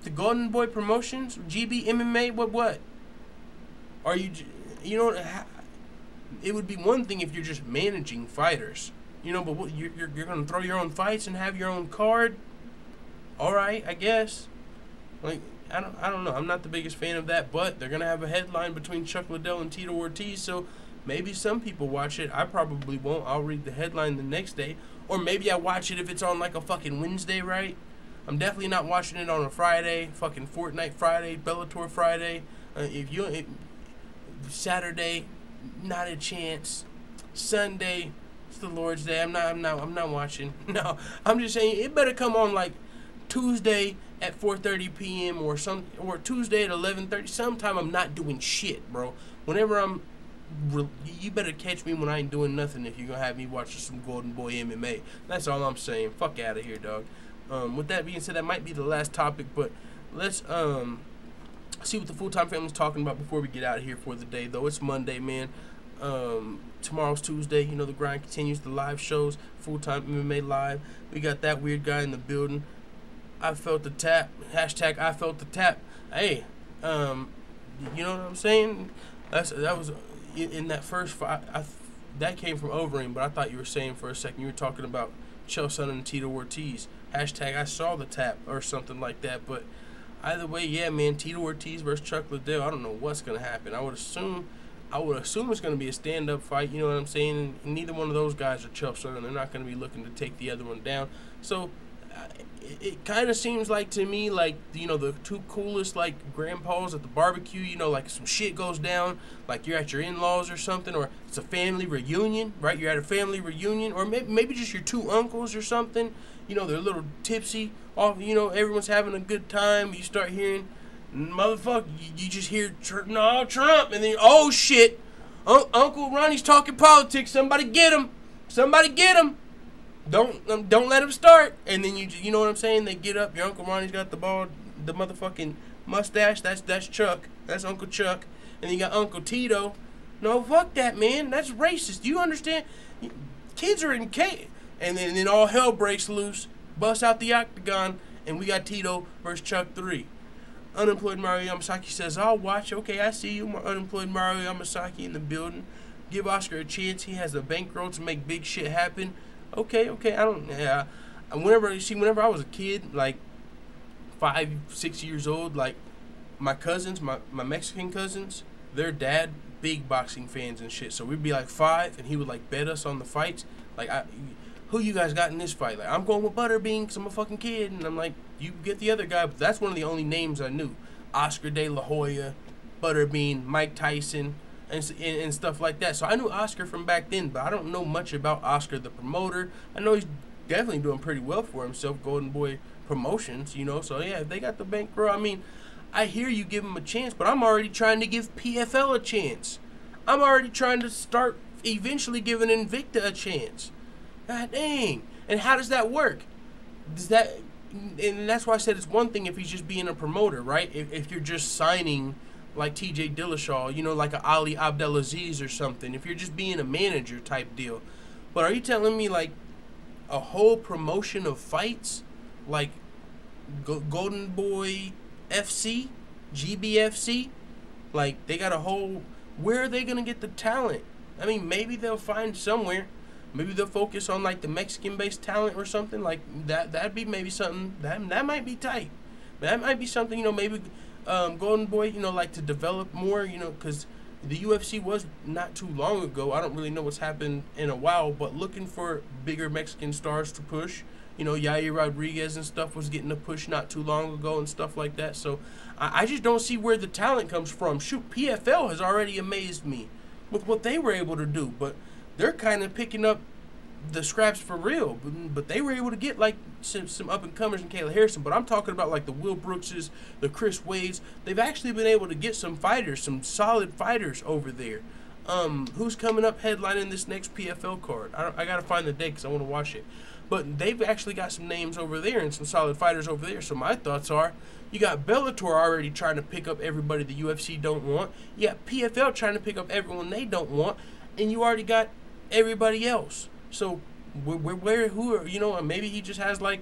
the Golden Boy Promotions, GB MMA. What? Are you know? It would be one thing if you're just managing fighters, you know, but what, you're gonna throw your own fights and have your own card. All right, I guess. Like, I don't know. I'm not the biggest fan of that, but they're gonna have a headline between Chuck Liddell and Tito Ortiz, so maybe some people watch it. I probably won't. I'll read the headline the next day, or maybe I watch it if it's on like a fucking Wednesday, right? I'm definitely not watching it on a Friday, fucking Fortnite Friday, Bellator Friday. Saturday, not a chance. Sunday, it's the Lord's Day. I'm not watching. No, I'm just saying it better come on like Tuesday at 4:30 p.m. or Tuesday at 11:30. Sometime I'm not doing shit, bro. Whenever you better catch me when I ain't doing nothing if you're gonna have me watching some Golden Boy MMA. That's all I'm saying. Fuck out of here, dog. With that being said, that might be the last topic, but let's see what the full-time family's talking about before we get out of here for the day, though. It's Monday, man. Tomorrow's Tuesday. You know, the grind continues. The live shows, full-time MMA live. We got that weird guy in the building. I felt the tap. Hashtag I felt the tap. Hey, you know what I'm saying? That was in that first fight. That came from Overeem, but I thought you were saying for a second you were talking about Chael Sonnen and Tito Ortiz. Hashtag I saw the tap or something like that. But either way, yeah, man. Tito Ortiz versus Chuck Liddell. I don't know what's gonna happen. I would assume it's gonna be a stand-up fight. You know what I'm saying? And neither one of those guys are Chael Sonnen. They're not gonna be looking to take the other one down. So it kind of seems like to me like, you know, the two coolest like grandpas at the barbecue. You know, like some shit goes down, like you're at your in-laws or something, or it's a family reunion, right? You're at a family reunion, or maybe just your two uncles or something. You know, they're a little tipsy. You know, everyone's having a good time. You start hearing, motherfucker, you just hear no Trump, and then oh shit, Uncle Ronnie's talking politics. Somebody get him. Somebody get him. Don't let him start. And then you know what I'm saying? They get up. Your Uncle Ronnie's got the motherfucking mustache. That's Chuck. That's Uncle Chuck. And then you got Uncle Tito. No, fuck that, man. That's racist. Do you understand? Kids are in K. And then all hell breaks loose. Bust out the octagon, and we got Tito versus Chuck 3. Unemployed Mario Yamasaki says, I'll watch. Okay, I see you, unemployed Mario Yamasaki in the building. Give Oscar a chance. He has a bankroll to make big shit happen. Okay. Whenever I was a kid, like 5-6 years old, like my cousins, my Mexican cousins, their dad, big boxing fans and shit. So we'd be like 5, and he would like bet us on the fights. Like, who you guys got in this fight? Like, I'm going with Butterbean because I'm a fucking kid. And I'm like, you get the other guy. But that's one of the only names I knew. Oscar De La Hoya, Butterbean, Mike Tyson, and stuff like that. So I knew Oscar from back then, but I don't know much about Oscar the promoter. I know he's definitely doing pretty well for himself, Golden Boy Promotions, you know. So, yeah, if they got the bankroll, I mean, I hear you give him a chance, but I'm already trying to give PFL a chance. I'm already trying to start eventually giving Invicta a chance. God dang. And how does that work? And that's why I said it's one thing if he's just being a promoter, right? If you're just signing like TJ Dillashaw, you know, like a Ali Abdelaziz or something. If you're just being a manager type deal. But are you telling me like a whole promotion of fights like Golden Boy FC, GBFC. Like, they got a whole... Where are they going to get the talent? I mean, maybe they'll find somewhere. Maybe they'll focus on, like, the Mexican-based talent or something. Like, that'd be maybe something... That might be tight. That might be something, you know, maybe Golden Boy, you know, like, to develop more, you know, because the UFC was not too long ago. I don't really know what's happened in a while, but looking for bigger Mexican stars to push. You know, Yair Rodriguez and stuff was getting a push not too long ago and stuff like that. So I just don't see where the talent comes from. Shoot, PFL has already amazed me with what they were able to do. But they're kind of picking up the scraps for real. But they were able to get, like, some up-and-comers in Kayla Harrison. But I'm talking about, like, the Will Brookses, the Chris Wades. They've actually been able to get some fighters, some solid fighters over there. Who's coming up headlining this next PFL card? I got to find the date because I want to watch it. But they've actually got some names over there and some solid fighters over there. So my thoughts are, you got Bellator already trying to pick up everybody the UFC don't want. You got PFL trying to pick up everyone they don't want. And you already got everybody else. So who are, you know, maybe he just has like,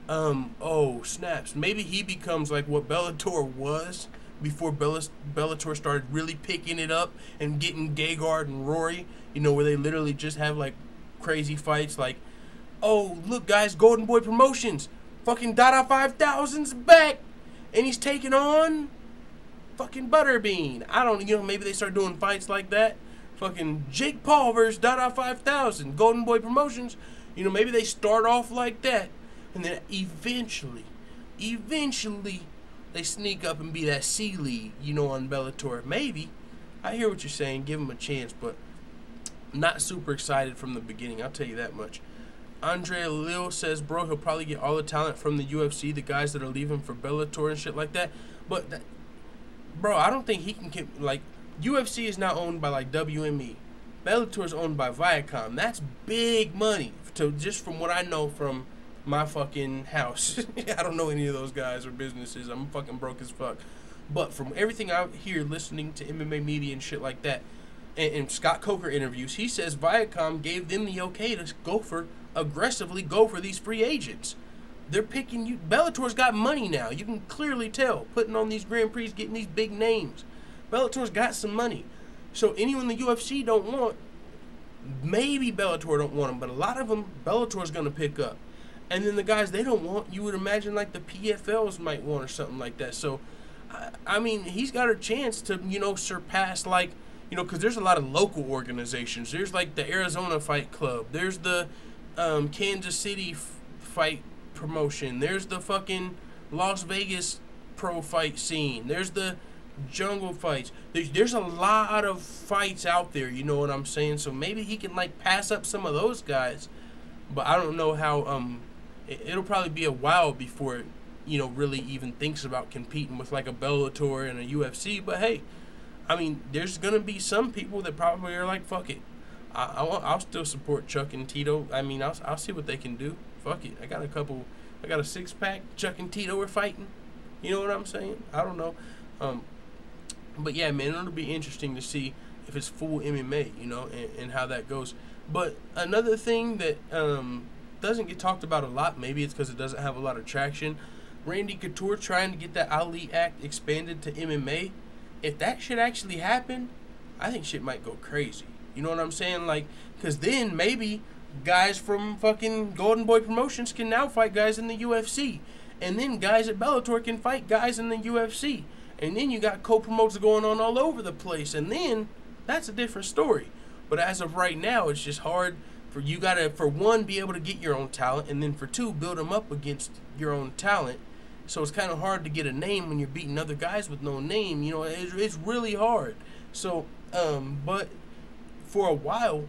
oh, snaps. Maybe he becomes like what Bellator was before Bellator started really picking it up and getting Gegard and Rory, you know, where they literally just have like crazy fights like, oh, look, guys, Golden Boy Promotions. Fucking Dada 5000's back. And he's taking on fucking Butterbean. I don't, you know, maybe they start doing fights like that. Fucking Jake Paul versus Dada 5000. Golden Boy Promotions. You know, maybe they start off like that. And then eventually, they sneak up and be that C-League, you know, on Bellator. Maybe. I hear what you're saying. Give them a chance. But not super excited from the beginning. I'll tell you that much. Andrea Lil says, bro, he'll probably get all the talent from the UFC, the guys that are leaving for Bellator and shit like that. But, bro, I don't think he can keep, like, UFC is now owned by, like, WME. Bellator is owned by Viacom. That's big money, just from what I know from my fucking house. I don't know any of those guys or businesses. I'm fucking broke as fuck. But from everything I hear listening to MMA media and shit like that, and Scott Coker interviews, he says Viacom gave them the okay to aggressively go for these free agents. They're picking you. Bellator's got money now. You can clearly tell. Putting on these Grand Prix, getting these big names. Bellator's got some money. So anyone the UFC don't want, maybe Bellator don't want them, but a lot of them Bellator's going to pick up. And then the guys they don't want, you would imagine like the PFLs might want or something like that. So, I mean, he's got a chance to, you know, surpass like, you know, because there's a lot of local organizations. There's like the Arizona Fight Club. There's the Kansas City fight promotion. There's the fucking Las Vegas pro fight scene. There's the jungle fights. There's a lot of fights out there, you know what I'm saying? So maybe he can like pass up some of those guys. But I don't know how it'll probably be a while before, you know, really even thinks about competing with like a Bellator and a UFC. But hey, I mean, there's gonna be some people that probably are like, fuck it. I'll still support Chuck and Tito. I mean, I'll see what they can do. Fuck it. I got a 6-pack. Chuck and Tito are fighting. You know what I'm saying? I don't know. But yeah, man, it'll be interesting to see if it's full MMA, you know, and how that goes. But another thing that doesn't get talked about a lot, maybe it's because it doesn't have a lot of traction, Randy Couture trying to get that Ali Act expanded to MMA. If that shit actually happen, I think shit might go crazy. You know what I'm saying? Like, because then maybe guys from fucking Golden Boy Promotions can now fight guys in the UFC. And then guys at Bellator can fight guys in the UFC. And then you got co-promotes going on all over the place. And then that's a different story. But as of right now, it's just hard for you gotta, for one, be able to get your own talent. And then for two, build them up against your own talent. So it's kind of hard to get a name when you're beating other guys with no name. You know, it's really hard. So, but for a while,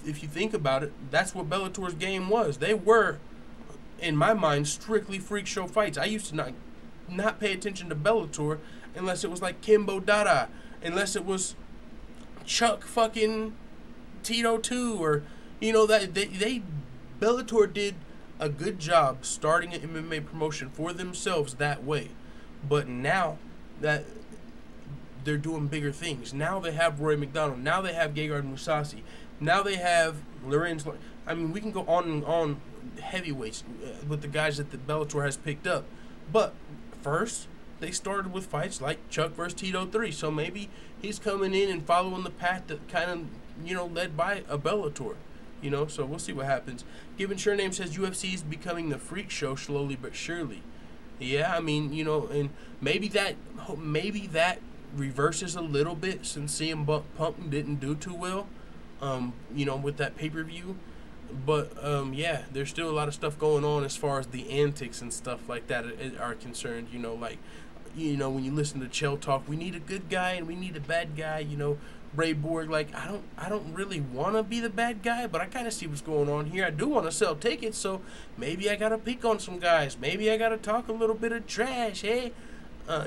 if you think about it, that's what Bellator's game was. They were, in my mind, strictly freak show fights. I used to not pay attention to Bellator unless it was like Kimbo Dada, unless it was Chuck fucking Tito 2, or, you know, that Bellator did a good job starting an MMA promotion for themselves that way. But now that they're doing bigger things, now they have Roy McDonald, now they have Gegard Mousasi, now they have Lorenz. I mean, we can go on and on heavyweights, with the guys that the Bellator has picked up. But first, they started with fights like Chuck versus Tito 3. So maybe he's coming in and following the path that kind of, led by a Bellator. So we'll see what happens. Given Surname says UFC is becoming the freak show slowly but surely. Yeah, I mean, and maybe that reverses a little bit since CM Punk didn't do too well, with that pay-per-view. But, yeah, there's still a lot of stuff going on as far as the antics and stuff like that are concerned. When you listen to Chell talk, we need a good guy and we need a bad guy, Ray Borg, I don't really want to be the bad guy, but I kind of see what's going on here. I do want to sell tickets, so maybe I got to pick on some guys. Maybe I got to talk a little bit of trash, hey?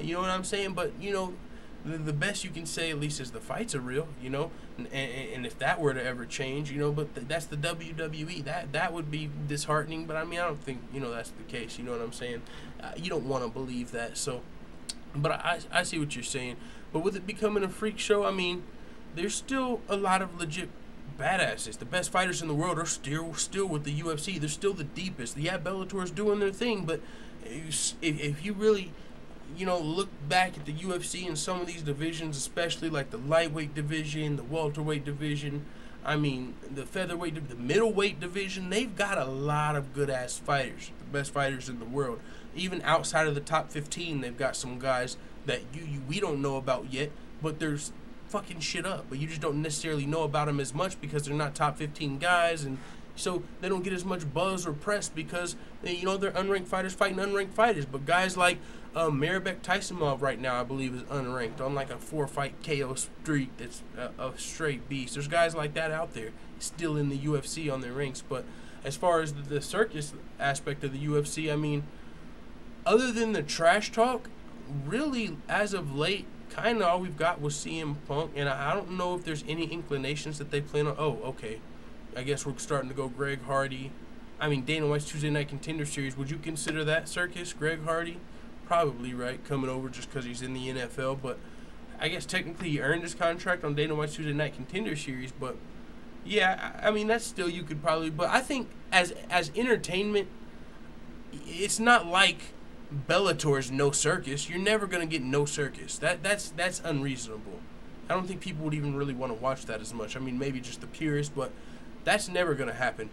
You know what I'm saying? But, the best you can say at least is the fights are real, and if that were to ever change, but that's the WWE. That would be disheartening, but I mean, I don't think, that's the case, you know what I'm saying? You don't want to believe that, so, but I see what you're saying. But with it becoming a freak show, I mean, there's still a lot of legit badasses. The best fighters in the world are still with the UFC. They're still the deepest. Yeah, Bellator's doing their thing, but if you really, look back at the UFC and some of these divisions, especially like the lightweight division, the welterweight division, I mean, the featherweight, the middleweight division, they've got a lot of good-ass fighters, the best fighters in the world. Even outside of the top 15, they've got some guys that we don't know about yet, but there's fucking shit up, but you just don't necessarily know about them as much because they're not top 15 guys, and so they don't get as much buzz or press because they're unranked fighters fighting unranked fighters. But guys like Maribek Tysonov right now, I believe, is unranked on like a 4-fight KO streak that's a straight beast. There's guys like that out there still in the UFC on their ranks. But as far as the circus aspect of the UFC, I mean, other than the trash talk, really as of late, kind of all we've got was CM Punk, and I don't know if there's any inclinations that they plan on. Oh, okay. I guess we're starting to go Greg Hardy. I mean, Dana White's Tuesday Night Contender Series. Would you consider that circus, Greg Hardy? Probably, right? Coming over just because he's in the NFL. But I guess technically he earned his contract on Dana White's Tuesday Night Contender Series. But, yeah, I mean, that's still, you could probably. But I think as entertainment, it's not like Bellator's no circus. You're never going to get no circus. That's unreasonable. I don't think people would even really want to watch that as much. I mean, maybe just the purists, but that's never going to happen.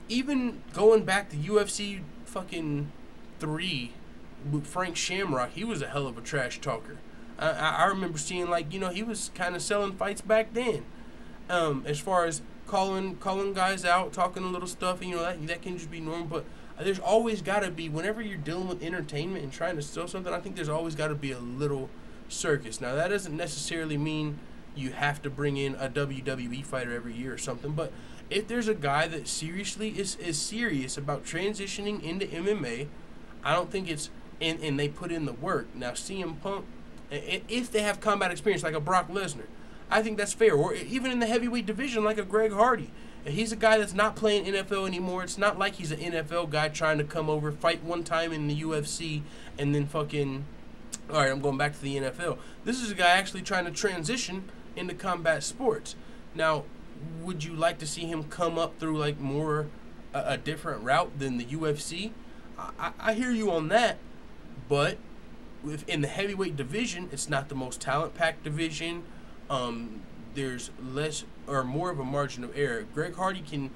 Even going back to UFC fucking 3 with Frank Shamrock, he was a hell of a trash talker. I remember seeing, he was kind of selling fights back then. As far as calling guys out, talking a little stuff, that can just be normal, but there's always got to be, whenever you're dealing with entertainment and trying to sell something, I think there's always got to be a little circus. Now, that doesn't necessarily mean you have to bring in a WWE fighter every year or something, but if there's a guy that seriously is serious about transitioning into MMA, I don't think it's, and they put in the work. Now, CM Punk, if they have combat experience like a Brock Lesnar, I think that's fair. Or even in the heavyweight division like a Greg Hardy. He's a guy that's not playing NFL anymore. It's not like he's an NFL guy trying to come over, fight one time in the UFC, and then fucking, all right, I'm going back to the NFL. This is a guy actually trying to transition into combat sports. Now, would you like to see him come up through more a different route than the UFC? I hear you on that, but in the heavyweight division, it's not the most talent-packed division. There's less or more of a margin of error. Greg Hardy can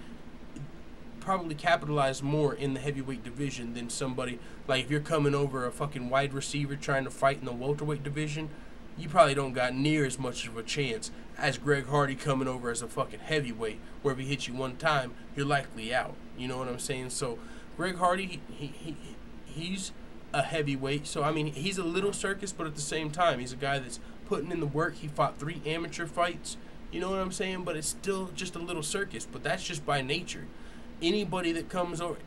probably capitalize more in the heavyweight division than somebody, like if you're coming over a fucking wide receiver trying to fight in the welterweight division, you probably don't got near as much of a chance as Greg Hardy coming over as a fucking heavyweight, where if he hits you one time, you're likely out. You know what I'm saying? So Greg Hardy, he's a heavyweight. So, I mean, he's a little circus, but at the same time, he's a guy that's putting in the work. He fought 3 amateur fights. You know what I'm saying? But it's still just a little circus. But that's just by nature. Anybody that comes over,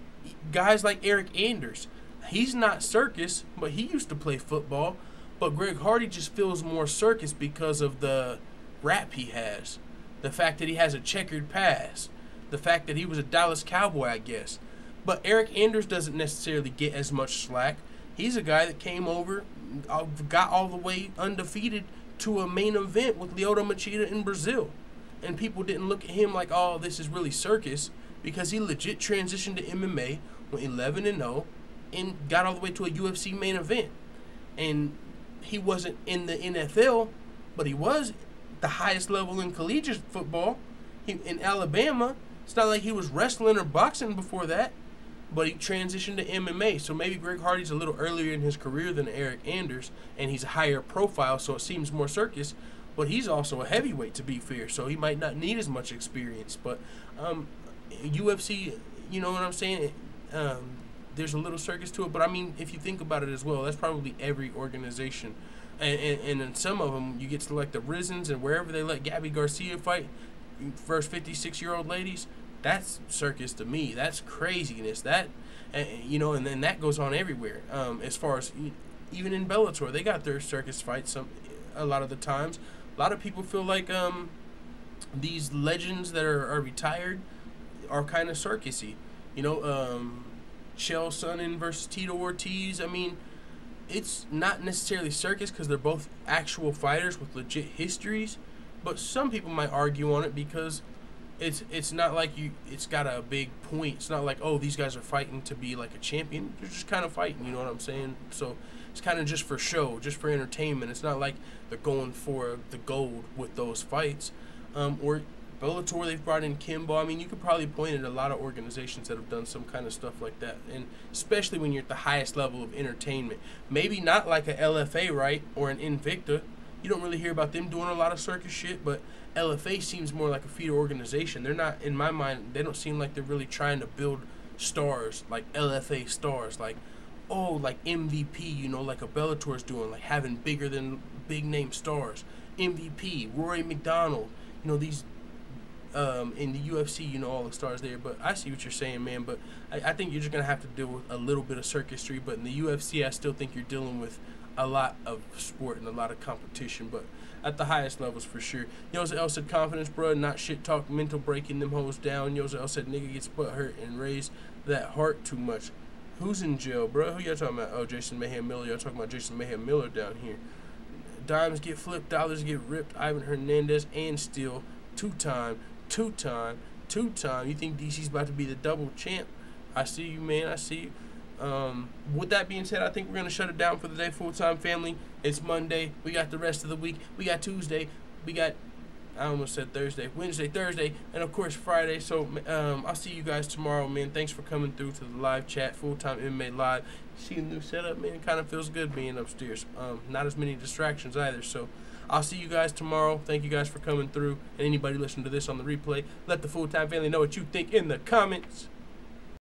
guys like Eric Anders, he's not circus, but he used to play football. But Greg Hardy just feels more circus because of the rap he has. The fact that he has a checkered past. The fact that he was a Dallas Cowboy, I guess. But Eric Anders doesn't necessarily get as much slack. He's a guy that came over, got all the way undefeated to a main event with Lyoto Machida in Brazil. and people didn't look at him like, oh, this is really circus, because he legit transitioned to MMA, went 11-0, and got all the way to a UFC main event. And he wasn't in the NFL, but he was the highest level in collegiate football. In Alabama, it's not like he was wrestling or boxing before that, but he transitioned to MMA. So maybe Greg Hardy's a little earlier in his career than Eric Anders, and he's a higher profile, so it seems more circus. But he's also a heavyweight, to be fair, so he might not need as much experience. But UFC, you know what I'm saying? There's a little circus to it, but I mean, if you think about it as well, that's probably every organization. And in some of them, you get to like the Rizins, and wherever they let Gabby Garcia fight versus 56-year-old ladies, that's circus to me. That's craziness. That, you know, and then that goes on everywhere. As far as even in Bellator, they got their circus fights a lot of the times. A lot of people feel like these legends that are retired are kind of circusy. You know, Chael Sonnen versus Tito Ortiz. I mean, it's not necessarily circus because they're both actual fighters with legit histories, but some people might argue on it because it's not like it's got a big point. It's not like, oh, these guys are fighting to be like a champion. They're just kind of fighting, you know what I'm saying? So it's kind of just for show, just for entertainment. It's not like they're going for the gold with those fights. Or Bellator, they've brought in Kimbo. I mean, you could probably point at a lot of organizations that have done some kind of stuff like that, and especially when you're at the highest level of entertainment. Maybe not like a LFA, right, or an Invicta. You don't really hear about them doing a lot of circus shit, but LFA seems more like a feeder organization. They're not, in my mind, they don't seem like they're really trying to build stars, like LFA stars, like, oh, like MVP, you know, like a Bellator's doing, like having bigger than big name stars. MVP, Rory McDonald, you know, these in the UFC, you know, all the stars there. But I see what you're saying, man. But I think you're just going to have to deal with a little bit of circusry. But in the UFC, I still think you're dealing with a lot of sport and a lot of competition. But at the highest levels, for sure. Yoza L said, confidence, bro, not shit talk, mental breaking them hoes down. Yoza L said, nigga gets butt hurt and raise that heart too much. Who's in jail, bro? Who y'all talking about? Oh, Jason Mayhem Miller. Y'all talking about Jason Mayhem Miller down here. Dimes get flipped, dollars get ripped. Ivan Hernandez and Steele. Two-time. You think DC's about to be the double champ? I see you, man. I see you. With that being said, I think we're going to shut it down for the day, full-time family. It's Monday. We got the rest of the week. We got Tuesday. We got, I almost said Thursday, Wednesday, Thursday, and, of course, Friday. So I'll see you guys tomorrow, man. Thanks for coming through to the live chat, Full-Time MMA Live. See the new setup, man. It kind of feels good being upstairs. Not as many distractions either, so I'll see you guys tomorrow. Thank you guys for coming through. And anybody listening to this on the replay, let the Full-Time family know what you think in the comments.